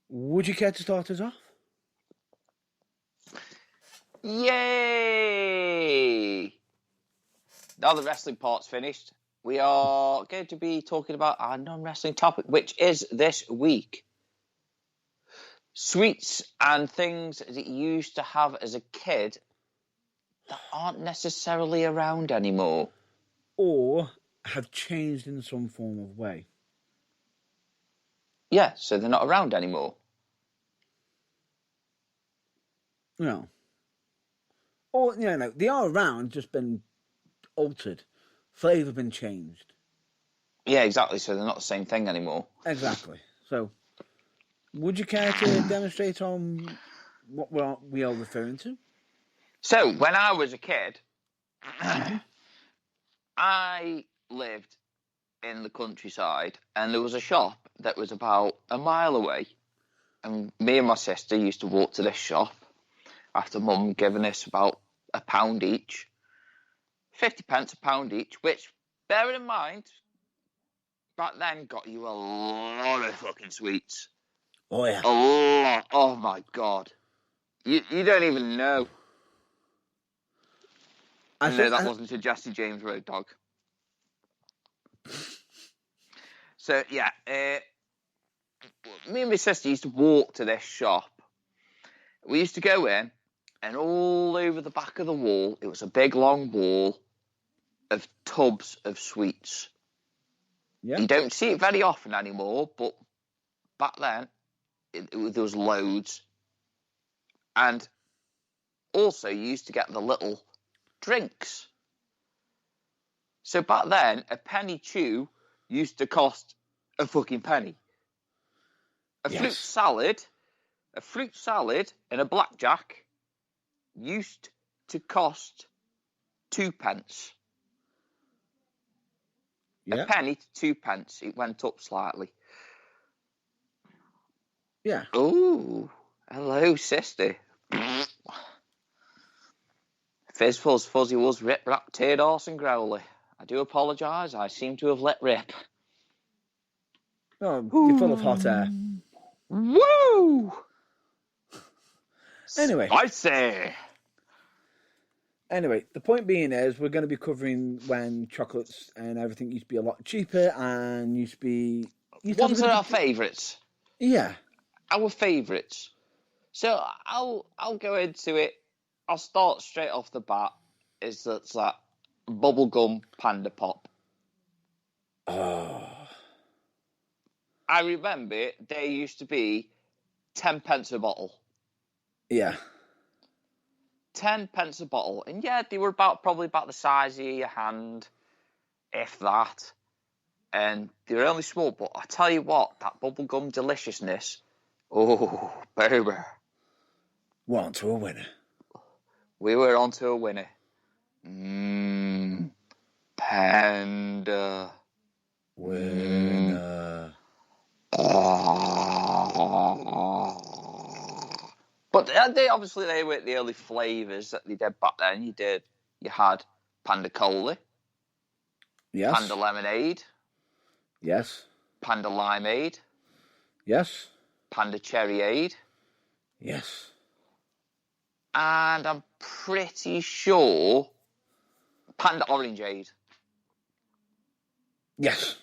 Would you care to start us off? Yay! Now the wrestling part's finished, we are going to be talking about our non-wrestling topic, which is this week. Sweets and things that you used to have as a kid that aren't necessarily around anymore. Or have changed in some form of way. Yeah, so they're not around anymore. No. Or, no, they are around, just been altered. Flavour been changed. Yeah, exactly, so they're not the same thing anymore. Exactly. So, would you care to demonstrate on what we are referring to? So, when I was a kid, I lived in the countryside, and there was a shop that was about a mile away. And me and my sister used to walk to this shop after Mum giving us about £1 each. 50 pence a pound each, which, bearing in mind, back then got you a lot of fucking sweets. Oh, yeah. A lot. Oh, my God. You don't even know. No, that wasn't a Jesse James Road Dog. So, yeah, me and my sister used to walk to this shop. We used to go in, and all over the back of the wall, it was a big, long wall of tubs of sweets. Yeah. You don't see it very often anymore, but back then, there was loads. And also, you used to get the little drinks. So back then, a penny chew used to cost a fucking penny. A fruit salad and a blackjack used to cost 2 pence. Yeah. A penny to 2 pence. It went up slightly. Yeah. Ooh, hello, sister. Fizz Fuzz Fuzzy Wuzz Rip Rap Teared Horse and Growly. I do apologise, I seem to have let rip. Oh, you're full of hot air. Woo! Anyway. Spicy! Anyway, the point being is we're going to be covering when chocolates and everything used to be a lot cheaper and used to be... Ones are our favourites. Yeah. Our favourites. So I'll go into it. I'll start straight off the bat. Is that bubblegum Panda Pop. Oh. I remember they used to be 10 pence a bottle. Yeah. 10 pence a bottle. And yeah, they were probably about the size of your hand, if that. And they were only small, but I tell you what, that bubblegum deliciousness, oh, baby. We're on to a winner. We were on to a winner. Panda. Winner. But they were the early flavours that they did back then. You had Panda Cola. Yes. Panda Lemonade. Yes. Panda Limeade. Yes. Panda Cherryade. Yes. And I'm pretty sure Panda Orangeade. Yes.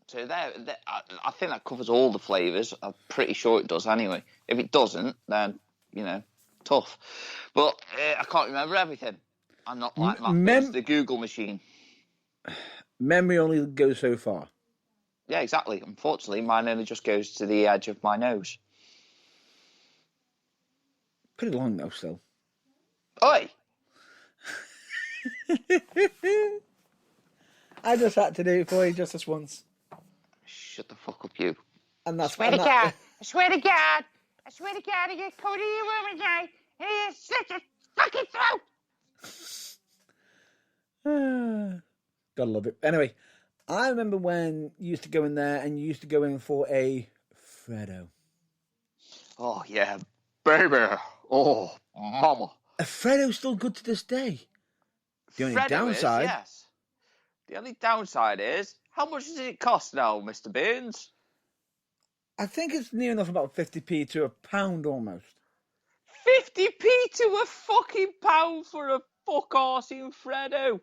So I think that covers all the flavours. I'm pretty sure it does anyway. If it doesn't, then, tough. But I can't remember everything. I'm not like Matt, the Google machine. Memory only goes so far. Yeah, exactly. Unfortunately, mine only just goes to the edge of my nose. Pretty long, though, still. Oi! I just had to do it for you just this once. Shut the fuck up, you. And that's I swear to God, I get Cody Rhodes tonight, and he slit his fucking throat! Gotta love it. Anyway, I remember when you used to go in there and you used to go in for a Fredo. Oh, yeah, baby. Oh, mama. A Fredo's still good to this day. The only downside... yes. The only downside is, how much does it cost now, Mr. Burns? I think it's near enough about 50p to £1 almost. 50p to a fucking pound for a fuck-arsing Fredo?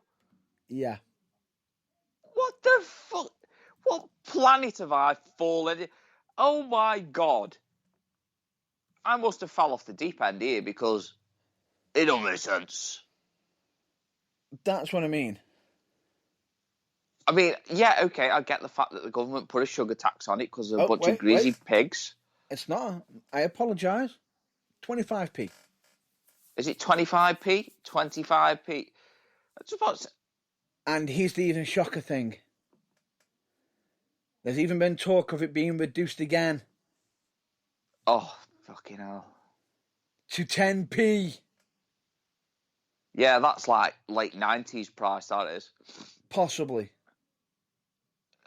Yeah. What the fuck? What planet have I fallen in? Oh my God. I must have fell off the deep end here because it don't make sense. That's what I mean. I mean, yeah, okay, I get the fact that the government put a sugar tax on it because of a bunch of greasy pigs. It's not. I apologise. 25p. Is it 25p? 25p? That's about... And here's the even shocker thing. There's even been talk of it being reduced again. Oh, fucking hell. To 10p. Yeah, that's like late 90s price, that is. Possibly.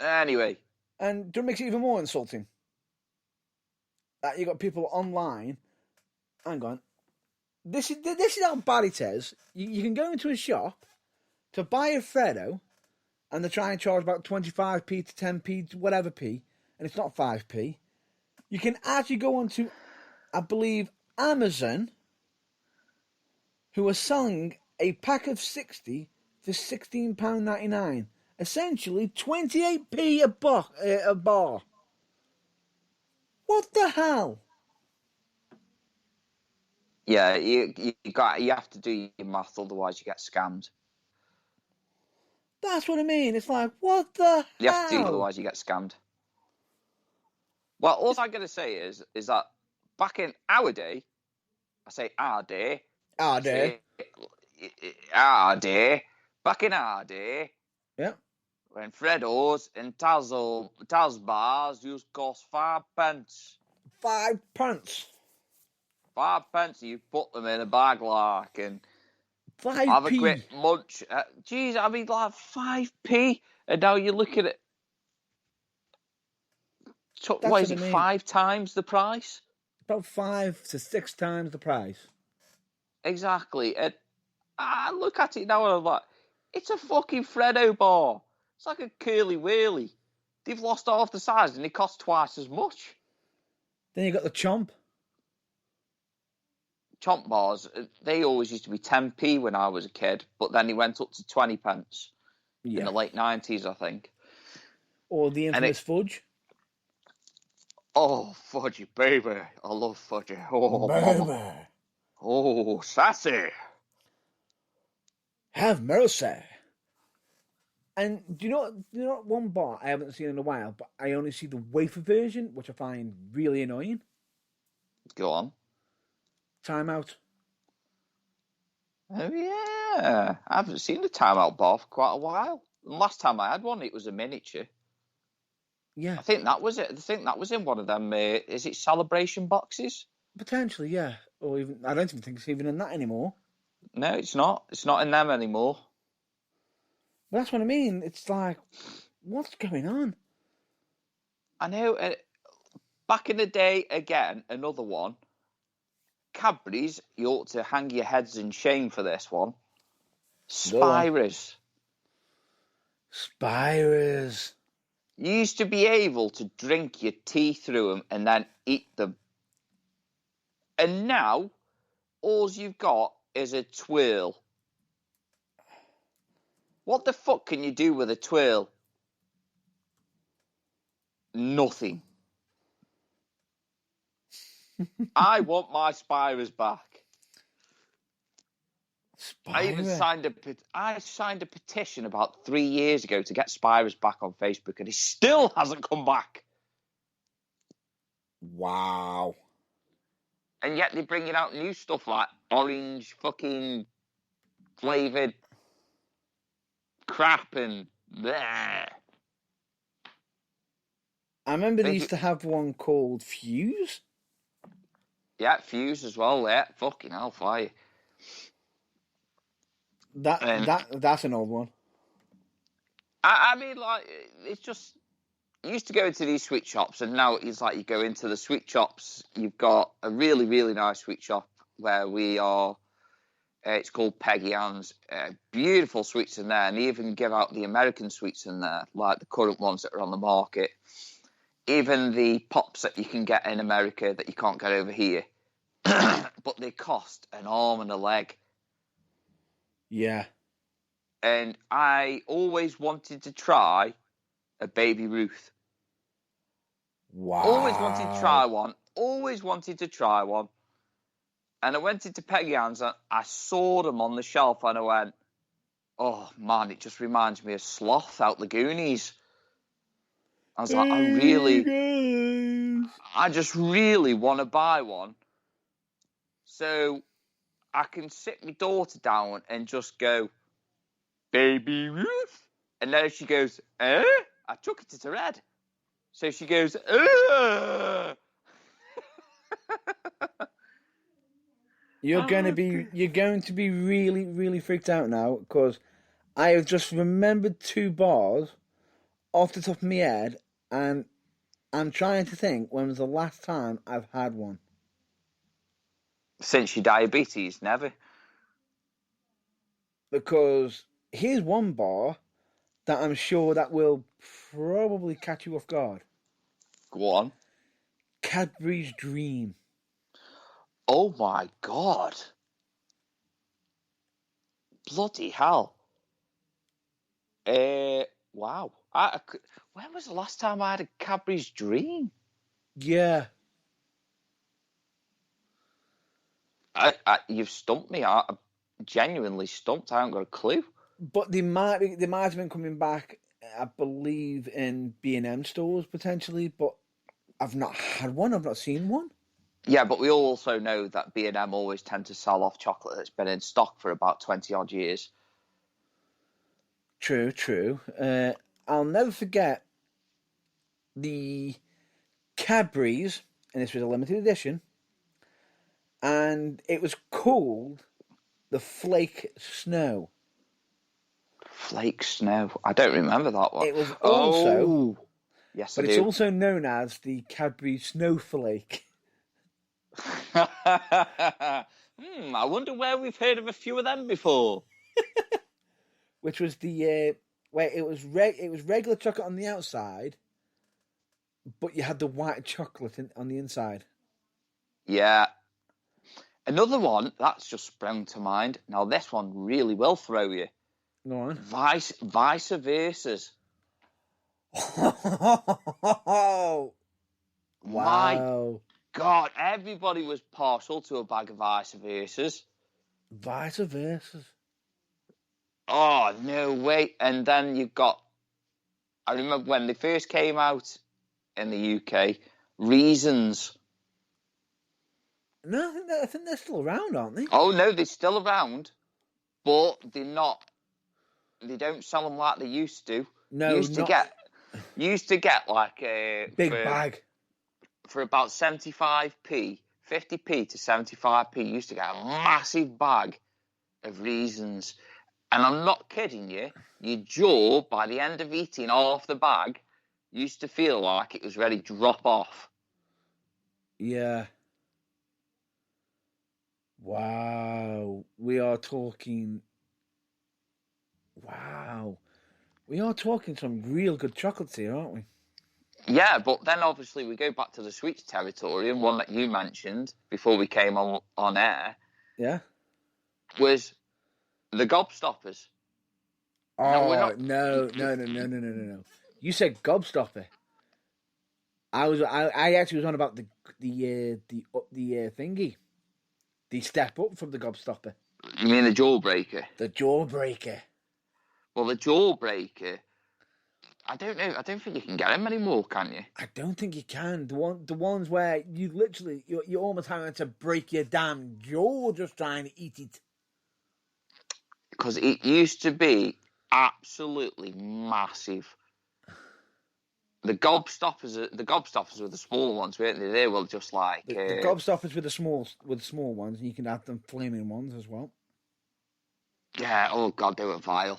Anyway. And don't makes it even more insulting. That you got people online. Hang on. This is how bad it is. You can go into a shop to buy a Fredo, and they try and charge about 25p to 10p to whatever p, and it's not 5p. You can actually go onto, I believe, Amazon, who are selling a pack of 60 for £16.99. Essentially, 28p a bar. What the hell? Yeah, you have to do your math, otherwise you get scammed. That's what I mean. It's like, what the hell? You have to do it, otherwise you get scammed. Well, all I'm going to say is that back in our day, I say our day. Our day. Our day. Back in our day. Yeah. When Freddos and Taz bars used to cost 5 pence. 5 pence. 5 pence, you put them in a bag like and 5p. have a quick munch. Geez, I mean, like 5p, and now you're looking at what is it, 5 times the price? About 5 to 6 times the price. Exactly. And I look at it now and I'm like, it's a fucking Freddo bar. It's like a curly whirly. They've lost half the size and it costs twice as much. Then you got the Chomp. Chomp bars, they always used to be 10p when I was a kid, but then he went up to 20 pence in the late 90s, I think. Or the infamous fudge. Oh, fudgy, baby. I love fudgy. Oh, baby. Mama. Oh, sassy. Have mercy. And do you know one bar I haven't seen in a while, but I only see the wafer version, which I find really annoying? Go on. Time Out. Oh, yeah. I haven't seen the Time Out bar for quite a while. And last time I had one, it was a miniature. Yeah. I think that was it. I think that was in one of them, is it celebration boxes? Potentially, yeah. Or even, I don't even think it's even in that anymore. No, it's not. It's not in them anymore. But that's what I mean. It's like, what's going on? I know. Back in the day, again, another one. Cadburys, you ought to hang your heads in shame for this one. Spirers. Spirers. You used to be able to drink your tea through them and then eat them. And now, all you've got is a twirl. What the fuck can you do with a twirl? Nothing. I want my Spirers back. I even signed a petition about 3 years ago to get Spirers back on Facebook, and it still hasn't come back. Wow. And yet they're bringing out new stuff like orange fucking flavoured crap and bleh. I remember they used to have one called Fuse. Yeah, Fuse as well, yeah. Fucking hell, fire. That's an old one. I mean, like, it's just... You used to go into these sweet shops, and now it's like you go into the sweet shops. You've got a really, really nice sweet shop where we are. It's called Peggy Ann's. Beautiful sweets in there, and they even give out the American sweets in there, like the current ones that are on the market. Even the pops that you can get in America that you can't get over here. But they cost an arm and a leg. Yeah. And I always wanted to try a Baby Ruth. Wow. Always wanted to try one. Always wanted to try one. And I went into Peggy Ann's and I saw them on the shelf and I went, oh man, it just reminds me of Sloth out the Goonies. I was like, I just really want to buy one. So I can sit my daughter down and just go, Baby Ruth. And then she goes, eh? I took it to her head. So she goes, You're going to be really, really freaked out now because I have just remembered 2 bars off the top of my head, and I'm trying to think when was the last time I've had one. Since your diabetes, never. Because here's one bar that I'm sure that will probably catch you off guard. Go on. Cadbury's Dream. Oh my God. Bloody hell. Wow. When was the last time I had a Cadbury's Dream? Yeah. You've stumped me. I'm genuinely stumped. I haven't got a clue. But they might have been coming back, I believe, in B&M stores potentially, but I've not had one. I've not seen one. Yeah, but we also know that B&M always tend to sell off chocolate that's been in stock for about 20 odd years. True. I'll never forget the Cadburys, and this was a limited edition, and it was called the Flake Snow. Flake Snow. I don't remember that one. It was also... yes, but I it's do. also known as the Cadbury Snowflake. I wonder where we've heard of a few of them before. Which was the where it was regular chocolate on the outside, but you had the white chocolate on the inside. Yeah. Another one that's just sprung to mind. Now this one really will throw you. Go on. Vice Versas. Wow. My God, everybody was partial to a bag of Vice Versas. Vice Versas. Oh, no way. And then you've got... I remember when they first came out in the UK, Reasons. No, I think they're still around, aren't they? Oh, no, they're still around, but they're not... They don't sell them like they used to. No, you used to get like a... Big bag. For about 75p, 50p to 75p, you used to get a massive bag of Reasons. And I'm not kidding you, your jaw, by the end of eating half the bag, used to feel like it was ready to drop off. Yeah. Wow. We are talking some real good chocolates here, aren't we? Yeah, but then obviously we go back to the sweets territory, and one that you mentioned before we came on air. Yeah. Was the Gobstoppers. Oh, no. You said Gobstopper. I actually was on about the thingy. The step up from the Gobstopper. You mean the Jawbreaker? The Jawbreaker. Well, the Jawbreaker, I don't know. I don't think you can get them anymore, can you? I don't think you can. The ones where you literally you're almost having to break your damn jaw just trying to eat it. Because it used to be absolutely massive. The gobstoppers were the small ones, weren't they? They were just like The gobstoppers with the small ones, and you can have them flaming ones as well. Yeah. Oh God, they were vile.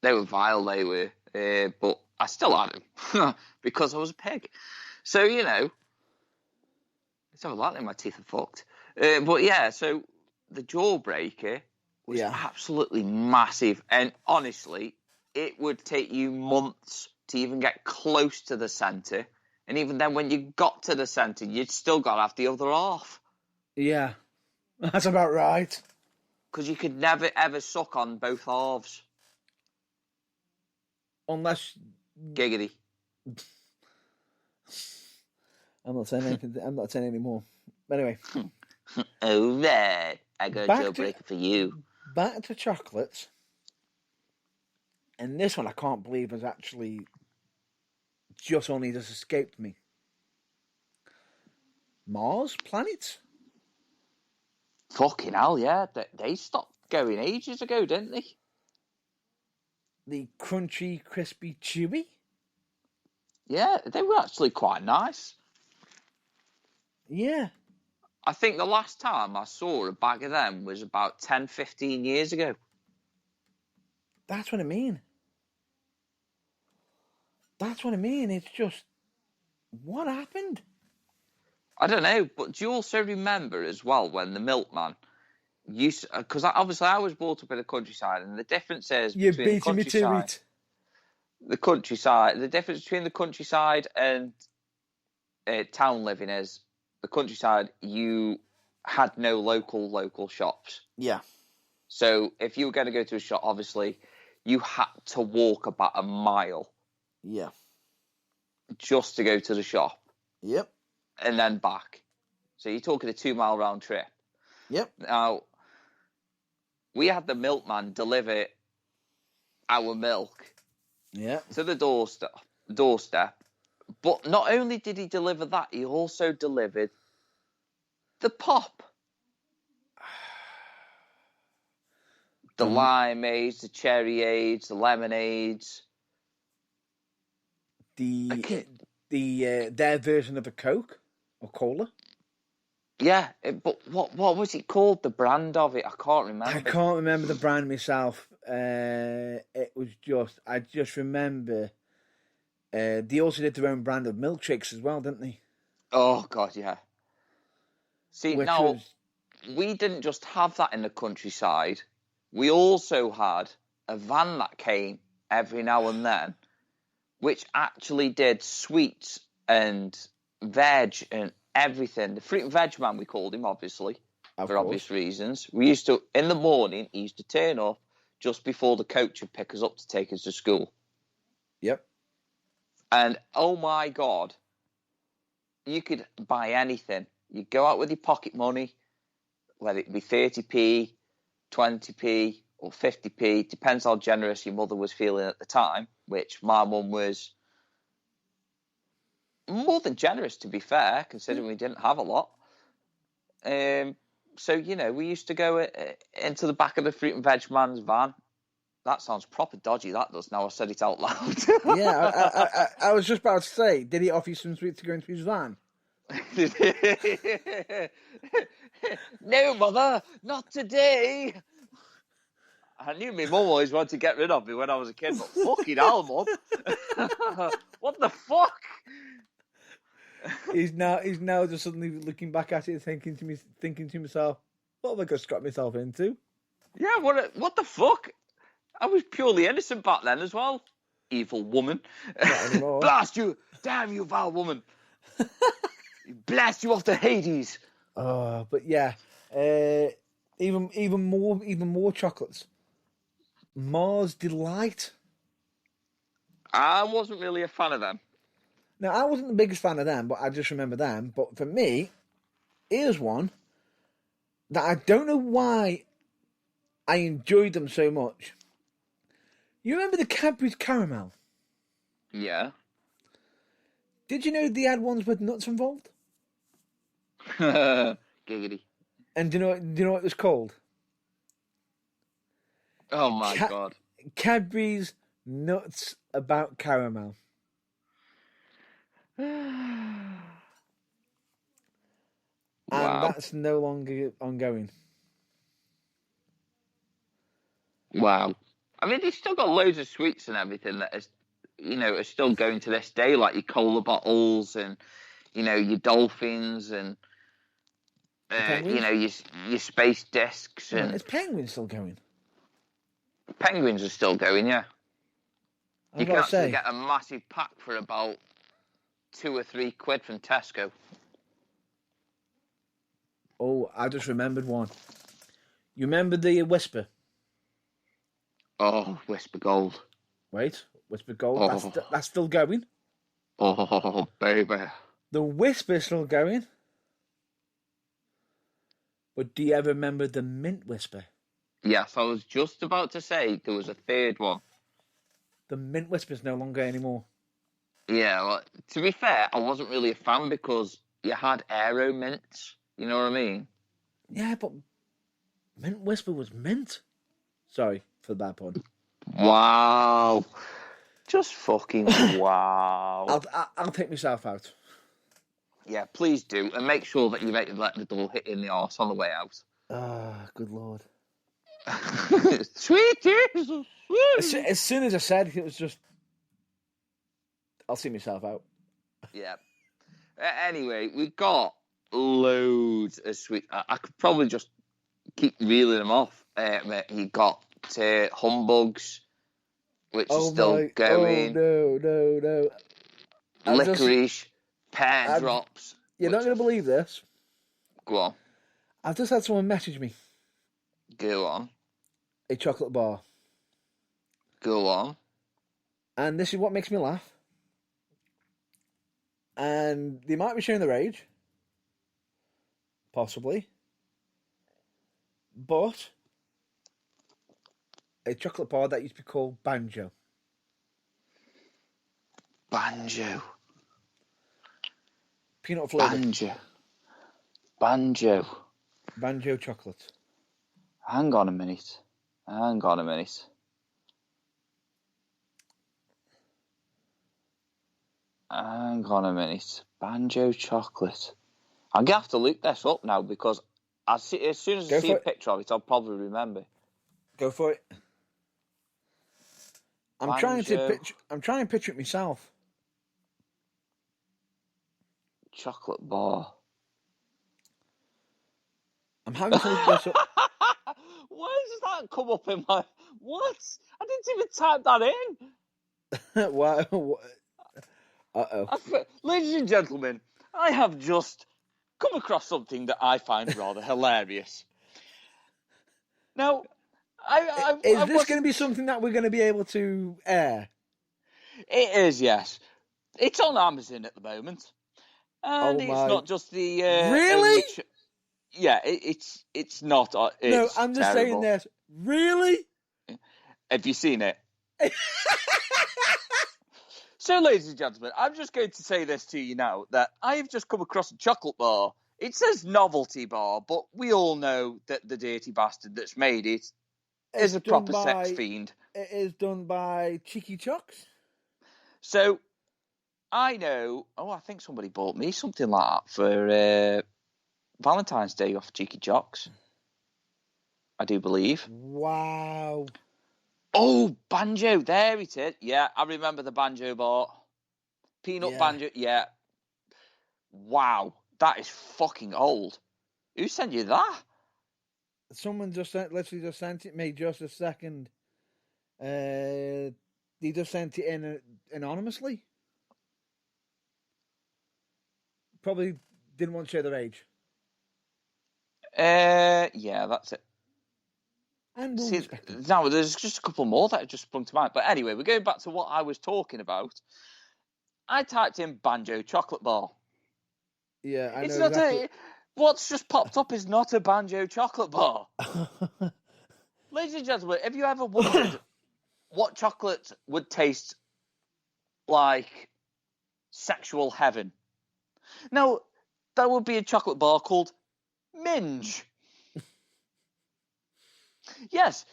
They were vile. They were, but I still had them because I was a pig. So it's all like my teeth are fucked. But yeah, so the Jawbreaker was absolutely massive, and honestly, it would take you months to even get close to the centre, and even then, when you got to the centre, you'd still got to have the other half. Yeah, that's about right. Because you could never ever suck on both halves, unless giggity. I'm not saying anything. I'm not saying any more. But anyway. All right, I got a Jawbreaker for you. Back to chocolates. And this one I can't believe has actually just escaped me. Mars planets? Fucking hell, yeah. They stopped going ages ago, didn't they? The crunchy, crispy, chewy? Yeah, they were actually quite nice. Yeah. I think the last time I saw a bag of them was about 10, 15 years ago. That's what I mean. It's just, what happened? I don't know, but do you also remember as well when the milkman used... Because obviously I was brought up in the countryside, and the difference is You're between beating me to it. The difference between the countryside and town living is the countryside, you had no local shops. Yeah. So if you were going to go to a shop, obviously, you had to walk about a mile. Yeah. Just to go to the shop. Yep. And then back. So you're talking a 2-mile round trip. Yep. Now, we had the milkman deliver our milk to the doorstep. But not only did he deliver that, he also delivered the pop. The limeades, the cherryades, the lemonades. Their version of a Coke or cola. Yeah, but what was it called? The brand of it, I can't remember. I can't remember the brand myself. It was I just remember. They also did their own brand of milkshakes as well, didn't they? Oh God, yeah. See, we didn't just have that in the countryside. We also had a van that came every now and then, which actually did sweets and veg and everything. The fruit and veg man, we called him, obviously, for obvious reasons. We used to, in the morning, he used to turn up just before the coach would pick us up to take us to school. Yep. And, oh my God, you could buy anything. You go out with your pocket money, whether it be 30p, 20p, or 50p, depends how generous your mother was feeling at the time, which my mum was more than generous, to be fair, considering we didn't have a lot. So, we used to go into the back of the fruit and veg man's van. That sounds proper dodgy, that does, now I said it out loud. Yeah, I was just about to say, did he offer you some sweets to go into his van? No, mother, not today. I knew my mum always wanted to get rid of me when I was a kid, but fucking hell, mum. What the fuck? He's now just suddenly looking back at it, thinking to himself, what have I just got myself into? Yeah, what the fuck? I was purely innocent back then as well. Evil woman. Blast you! Damn you, vile woman! Blast you off to Hades. But yeah, even more chocolates. Mars Delight. I wasn't really a fan of them. Now, I wasn't the biggest fan of them, but I just remember them. But for me, here's one that I don't know why I enjoyed them so much. You remember the Cadburys Caramel? Yeah. Did you know they had ones with nuts involved? Giggity. And do you know what it was called? Oh my God. Cadburys Nuts About Caramel. And Wow. that's no longer ongoing. Wow. I mean, they've still got loads of sweets and everything that is, are still going to this day, like your cola bottles and, your dolphins and, your space discs and Is Penguin still going? penguins are still going, yeah. You can to actually say. get a massive pack for about £2 or £3 from Tesco. Oh, I just remembered one. You remember the Whisper? Oh, Whisper Gold. Wait, Whisper Gold. Oh. That's still going. Oh, baby. The Whisper's still going. But do you ever remember the Mint Whisper? Yes, I was just about to say there was a third one. The Mint Whisper's no longer anymore. Yeah, well, to be fair, I wasn't really a fan because you had Aero Mints. You know what I mean? Yeah, but Mint Whisper was mint. Sorry for the bad pun. Wow. Just fucking wow. I'll take myself out. Yeah, please do. And make sure that you let the door hit in the arse on the way out. Ah, good lord. Sweet Jesus. As soon as I said it was just... I'll see myself out. Yeah. Anyway, we've got loads of sweet... I could probably just keep reeling them off. You got Humbugs, which is still going. Oh, no. Licorice, Pear Drops. You're not going to believe this. Go on. I've just had someone message me. Go on. A chocolate bar. Go on. And this is what makes me laugh. And they might be showing their age. Possibly. But a chocolate bar that used to be called Banjo. Banjo. Peanut flavour. Banjo. Banjo chocolate. Hang on a minute. Banjo chocolate. I'm going to have to look this up now because as soon as I see a picture of it, I'll probably remember. Go for it. I'm trying to picture it myself. Chocolate bar. I'm having to look this up. Why does that come up in my... What? I didn't even type that in. Why? Uh-oh. Ladies and gentlemen, I have just come across something that I find rather hilarious. Now, is this going to be something that we're going to be able to air? It is, yes. It's on Amazon at the moment. And it's not just the... really? Yeah, it's not. No, I'm just saying this. Really? Have you seen it? So, ladies and gentlemen, I'm just going to say this to you now, that I have just come across a chocolate bar. It says novelty bar, but we all know that the dirty bastard that's made it is a proper sex fiend. It is done by Cheeky Chocks. So, I know... Oh, I think somebody bought me something like that for Valentine's Day off Cheeky Chocks. I do believe. Wow. Oh, Banjo. There it is. Yeah, I remember the Banjo bar. Peanut Banjo. Yeah. Wow. That is fucking old. Who sent you that? Someone literally just sent it me just a second. They just sent it in anonymously. Probably didn't want to share their age. Yeah, that's it. And now there's just a couple more that have just sprung to mind. But anyway, we're going back to what I was talking about. I typed in Banjo chocolate bar. Yeah, I know. It's not what's just popped up is not a Banjo chocolate bar. Ladies and gentlemen, have you ever wondered what chocolate would taste like sexual heaven. Now, there would be a chocolate bar called Minge. Yes,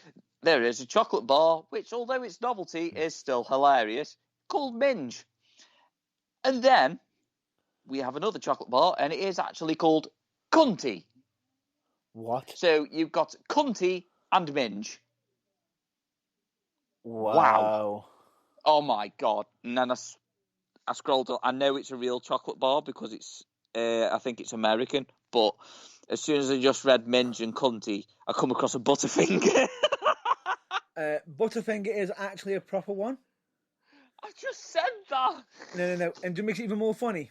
there is a chocolate bar, which, although its novelty is still hilarious, called Minge. And then we have another chocolate bar, and it is actually called Cunty. What? So you've got Cunty and Minge. Wow. Oh my God. And then I scrolled up. I know it's a real chocolate bar because it's, I think it's American, but as soon as I just read Minge and Cunty, I come across a Butterfinger. Butterfinger is actually a proper one. I just said that. No. And to make it even more funny,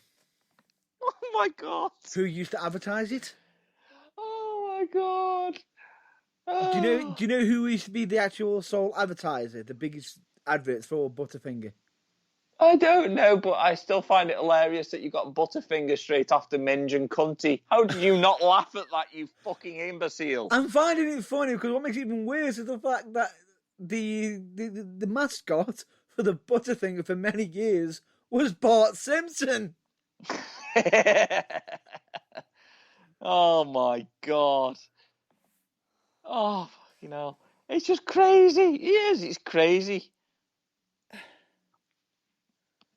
Oh my God. who used to advertise it? Oh my God. Do you know who used to be the actual sole advertiser, the biggest adverts for Butterfinger? I don't know, but I still find it hilarious that you got Butterfinger straight after Minge and Cunty. How did you not laugh at that, you fucking imbecile? I'm finding it funny because what makes it even worse is the fact that the mascot for the Butterfinger for many years was Bart Simpson. Oh my God. Oh, fucking hell. It's just crazy. It's crazy.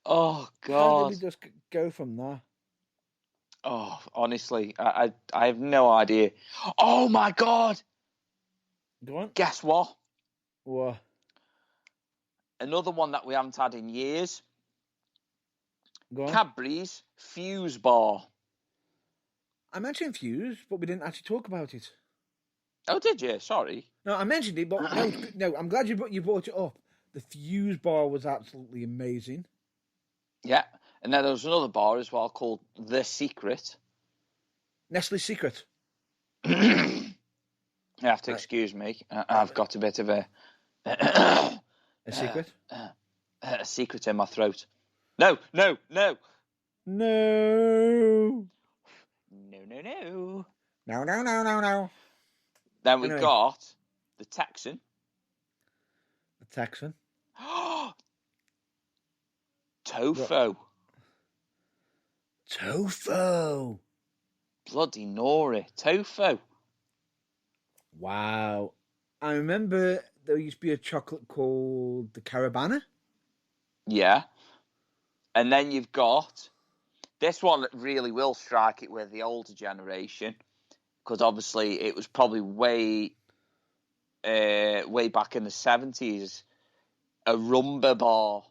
Oh How did God. we just go from there? Oh, honestly, I have no idea. Oh my God. Go on. Guess what? What? Another one that we haven't had in years. Go on. Cadburys Fuse Bar. I mentioned Fuse, but we didn't actually talk about it. Oh, did you? Sorry. No, I mentioned it, but no. I'm glad you brought it up. The Fuse Bar was absolutely amazing. Yeah. And then there was another bar as well called The Secret. Nestle's Secret. You have to excuse me. I've got a bit of a secret? a secret in my throat. No. No. No. No. Then we Anyway. got the Texan. The Texan. Tofu. Tofu. Bloody Nori. Tofu. Wow. I remember there used to be a chocolate called the Carabana. Yeah. And then you've got this one that really will strike it with the older generation, because obviously it was probably way back in the 70s. A Rumba bar.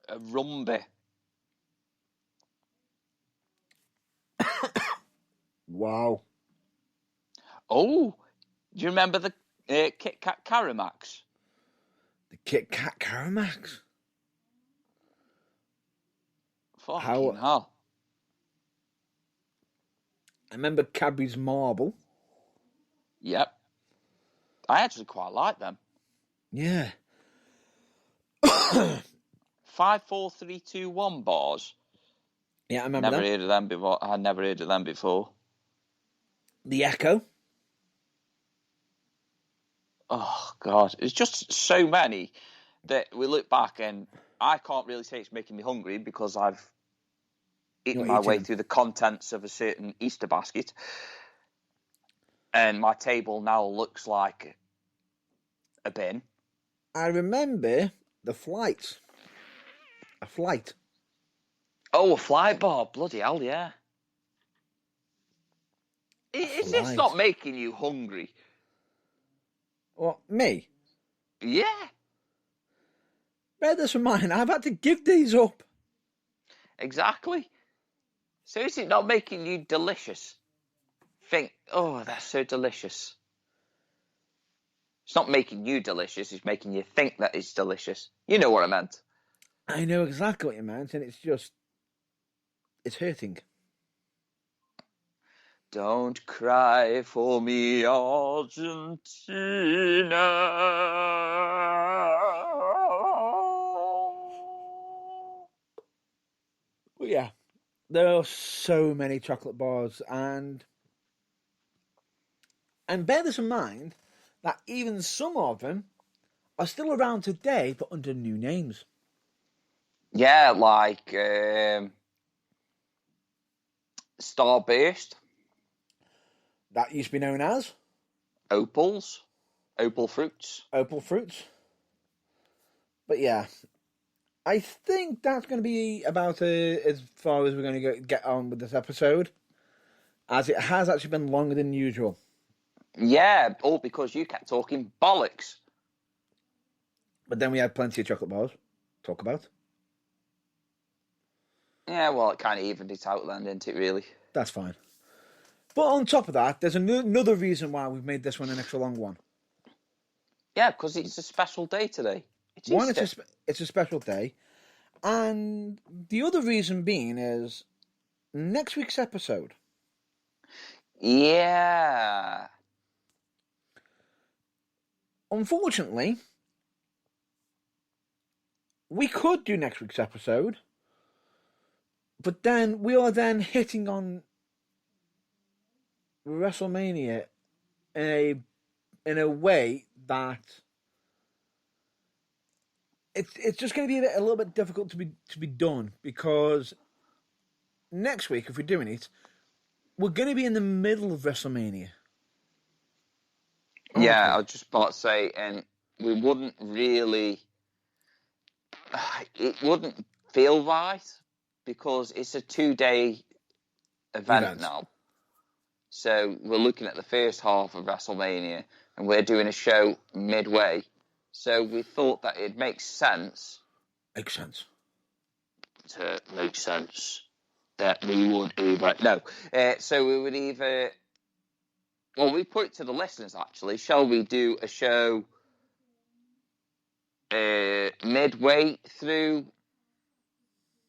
A Rumba. Wow. Oh, do you remember the Kit Kat Caramax? The Kit Kat Caramax. Fucking hell. I remember Cadbury's Marble. Yep. I actually quite like them. Yeah. 5, 4, 3, 2, 1 bars. Yeah, I remember Never that. heard of them before. I had never heard of them before. The Echo. Oh, God. It's just so many that we look back and I can't really say it's making me hungry because I've eaten my way through the contents of a certain Easter basket. And my table now looks like a bin. I remember the flights. A flight. Oh, a flight bar. Bloody hell, yeah. Is this not making you hungry? What, me? Yeah. Bear this in mind, I've had to give these up. Exactly. So is it not making you delicious? Think, oh, that's so delicious. It's not making you delicious, it's making you think that it's delicious. You know what I meant. I know exactly what you meant, and it's hurting. Don't cry for me, Argentina. Well, yeah, there are so many chocolate bars, and bear this in mind, that even some of them are still around today, but under new names. Yeah, like Starburst. That used to be known as Opal Fruits. Opal Fruits. But yeah, I think that's going to be about as far as we're going to get on with this episode, as it has actually been longer than usual. Yeah, all because you kept talking bollocks. But then we had plenty of chocolate bars to talk about. Yeah, well, it kind of evened it out then, didn't it, really? That's fine. But on top of that, there's another reason why we've made this one an extra long one. Yeah, because it's a special day today. One, it's a special day. And the other reason being is next week's episode. Yeah. Unfortunately, we could do next week's episode, but then we are then hitting on WrestleMania in a way that it's just going to be a little bit difficult to be done, because next week, if we're doing it, we're going to be in the middle of WrestleMania. Yeah, I was just about to say, and we wouldn't really... It wouldn't feel right, because it's a 2-day event now. So we're looking at the first half of WrestleMania, and we're doing a show midway. So we thought that it makes sense. Makes sense. To make sense that we would either... No. So we would either... Well, we put it to the listeners, actually. Shall we do a show midway through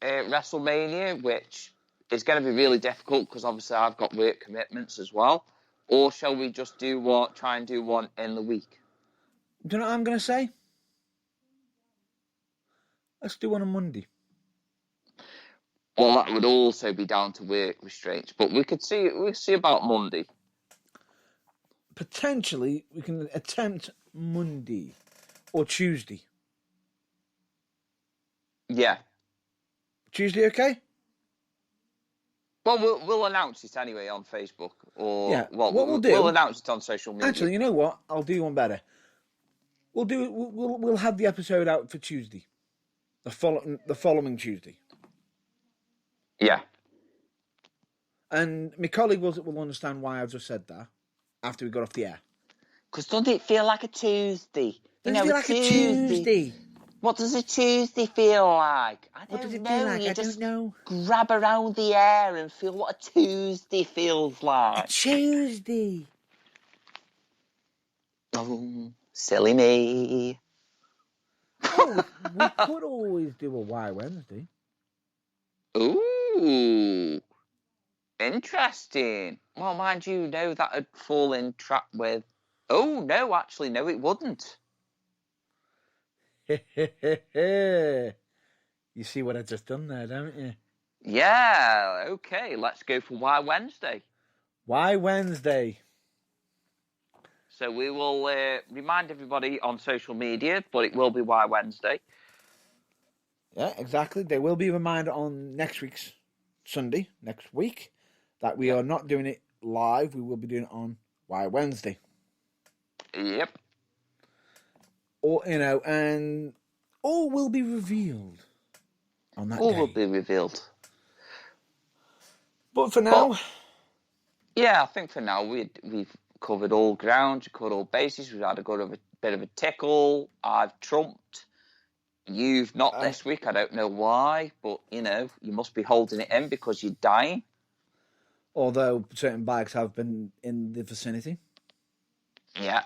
WrestleMania, which is going to be really difficult because obviously I've got work commitments as well? Or shall we just try and do one in the week? Do you know what I'm going to say? Let's do one on Monday. Well, that would also be down to work restraints, but we'll see about Monday. Potentially, we can attempt Monday or Tuesday. Yeah. Tuesday, okay? Well, we'll announce it anyway on Facebook, or yeah. Well, what we'll do. We'll announce it on social media. Actually, you know what? I'll do one better. We'll have the episode out for Tuesday, the following Tuesday. Yeah. And my colleague will understand why I've just said that after we got off the air. Because doesn't it feel like a Tuesday? Doesn't it feel like a Tuesday? What does a Tuesday feel like? I don't know. What does it feel like? You I don't know. Grab around the air and feel what a Tuesday feels like. A Tuesday. Oh, silly me. Oh, we could always do a Why Wednesday. Ooh. Interesting. Well, mind you, no, that would fall in trap with... Oh, no, actually, no, it wouldn't. You see what I just done there, don't you? Yeah, okay, let's go for Why Wednesday. Why Wednesday? So we will remind everybody on social media, but it will be Why Wednesday. Yeah, exactly. There will be a reminder on next week's Sunday, next week, that we are not doing it live. We will be doing it on Why Wednesday. Yep. Or, and all will be revealed on that day. All will be revealed. But for now... I think for now we've covered all ground, covered all bases. We've had a bit of a tickle. I've trumped. You've not this week. I don't know why, but, you must be holding it in because you're dying. Although certain bikes have been in the vicinity. Yeah.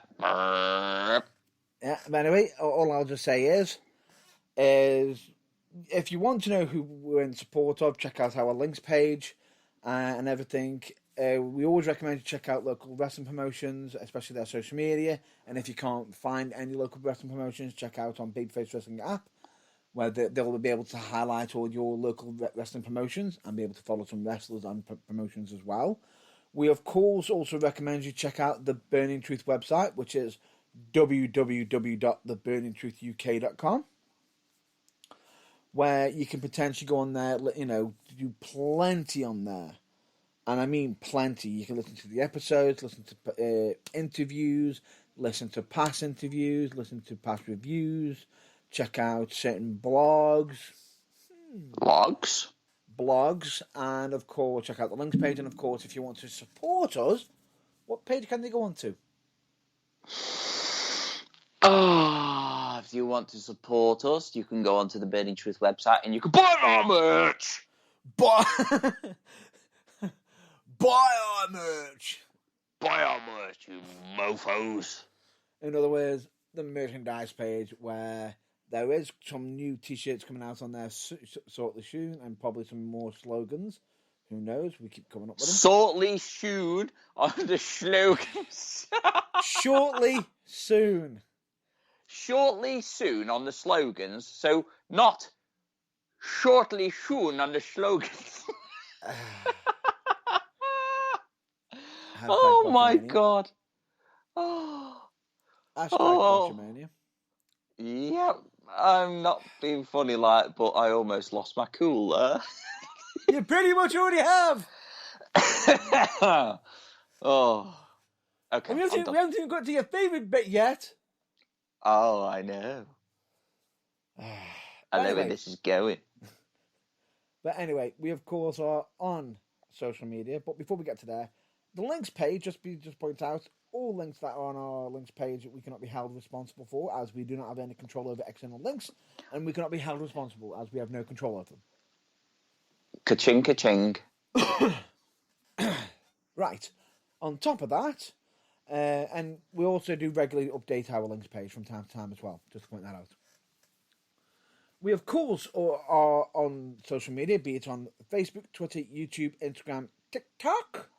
Yeah, but anyway, all I'll just say is if you want to know who we're in support of, check out our links page and everything. We always recommend you check out local wrestling promotions, especially their social media. And if you can't find any local wrestling promotions, check out on Babyface Wrestling app, where they'll be able to highlight all your local wrestling promotions and be able to follow some wrestlers and promotions as well. We, of course, also recommend you check out the Burning Truth website, which is www.theburningtruthuk.com, where you can potentially go on there, do plenty on there. And I mean plenty. You can listen to the episodes, listen to interviews, listen to past interviews, listen to past reviews, check out certain blogs, and of course check out the links page. And of course, if you want to support us, what page can they go on to? If you want to support us, you can go onto the Burning Truth website and you can buy our merch. Buy our merch. Buy our merch, you mofos. In other words, the merchandise page, where there is some new t-shirts coming out on there shortly soon, and probably some more slogans. Who knows? We keep coming up with them. Shortly soon on the slogans. Shortly soon. Shortly soon on the slogans. So not shortly soon on the slogans. Oh my God. #Culturemania. Yep, I'm not being funny but I almost lost my cool there. You pretty much already have. Okay. We haven't even got to your favourite bit yet. Oh, I know. I know where this is going. But anyway, we of course are on social media. But before we get to there, the links page, just point out, all links that are on our links page we cannot be held responsible for, as we do not have any control over external links, and we cannot be held responsible as we have no control over them. Ka-ching, ka-ching. Right. On top of that, and we also do regularly update our links page from time to time as well, just to point that out. We, of course, are on social media, be it on Facebook, Twitter, YouTube, Instagram, TikTok.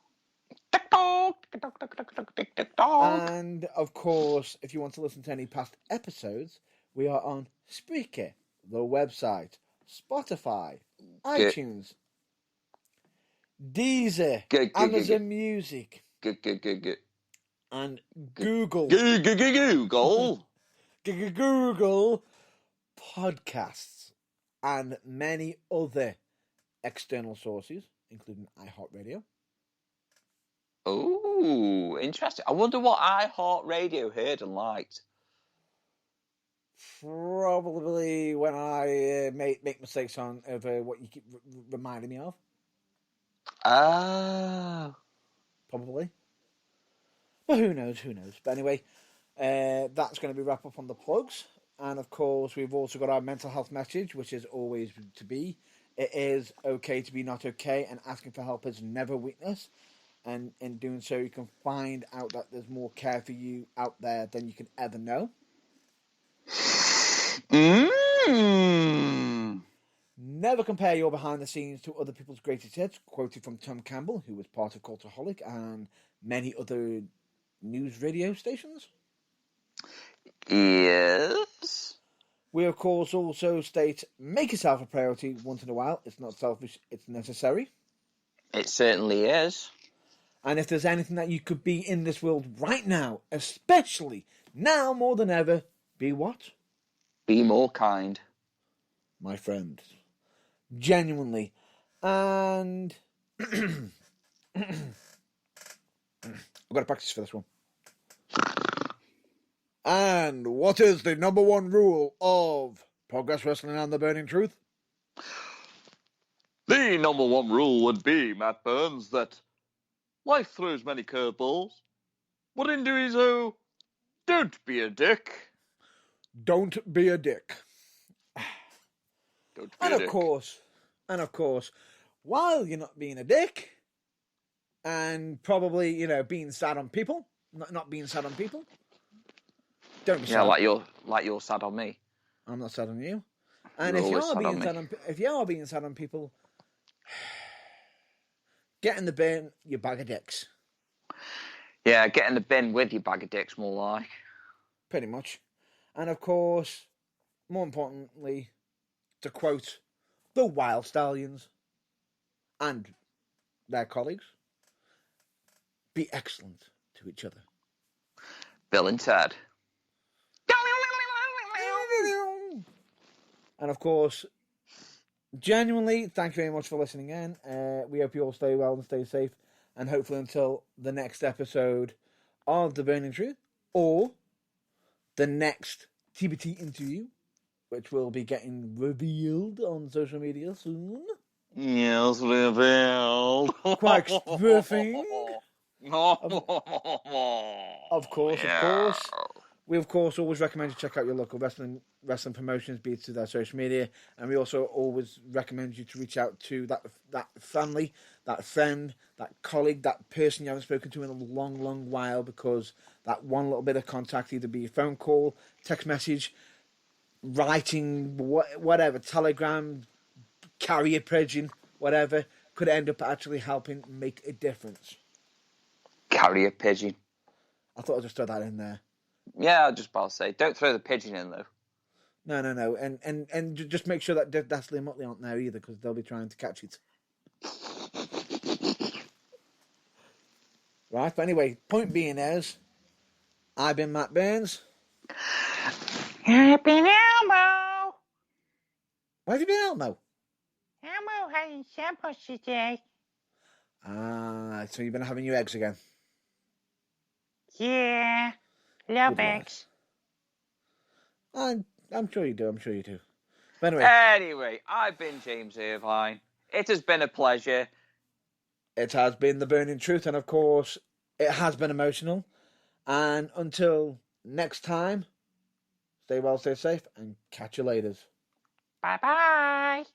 And, of course, if you want to listen to any past episodes, we are on Spreaker, the website, Spotify, iTunes, Deezer, Amazon Music, and Google. Google Podcasts, and many other external sources, including iHeartRadio. Oh, interesting. I wonder what iHeartRadio heard and liked. Probably when I make mistakes over what you keep reminding me of. Probably. But who knows? But anyway, that's going to be wrap up on the plugs. And of course, we've also got our mental health message, which is always to be. It is okay to be not okay, and asking for help is never weakness. And in doing so, you can find out that there's more care for you out there than you can ever know. Never compare your behind the scenes to other people's greatest hits, quoted from Tom Campbell, who was part of Cultaholic and many other news radio stations. Yes. We, of course, also state, make yourself a priority once in a while. It's not selfish, it's necessary. It certainly is. And if there's anything that you could be in this world right now, especially now more than ever, be what? Be more kind. My friend. Genuinely. And I've got to practice for this one. And what is the number one rule of Progress Wrestling and the Burning Truth? The number one rule would be, Matt Burns, that life throws many curveballs, but in doing so, don't be a dick. Don't be a dick. Don't be And a of dick. course, while you're not being a dick, and probably, being sad on people, not being sad on people, don't be sad. Yeah, like you're sad on me. I'm not sad on you. And You're if always sad on me. if you are being sad on people, get in the bin, you bag of dicks. Yeah, get in the bin with your bag of dicks, more like. Pretty much. And of course, more importantly, to quote the Wild Stallions and their colleagues, be excellent to each other. Bill and Ted. And of course, genuinely, thank you very much for listening in. We hope you all stay well and stay safe. And hopefully until the next episode of The Burning Truth, or the next TBT interview, which will be getting revealed on social media soon. Yes, revealed. Quite expressing. Of course. We, of course, always recommend you check out your local wrestling promotions, be it through their social media. And we also always recommend you to reach out to that family, that friend, that colleague, that person you haven't spoken to in a long, long while, because that one little bit of contact, either be a phone call, text message, writing, whatever, telegram, carrier pigeon, whatever, could end up actually helping make a difference. Carrier pigeon. I thought I'd just throw that in there. Yeah, I was just about to say, don't throw the pigeon in, though. No. And just make sure that Dastly and Motley aren't there either, because they'll be trying to catch it. Right, but anyway, point being is, I've been Matt Burns. I've been Elmo. Where have you been, Elmo? Elmo had samples today. So you've been having your eggs again? Yeah, love Good lad. eggs. I'm sure you do. But Anyway, I've been James Irvine. It has been a pleasure. It has been The Burning Truth, and of course, it has been emotional. And until next time, stay well, stay safe, and catch you later. Bye-bye.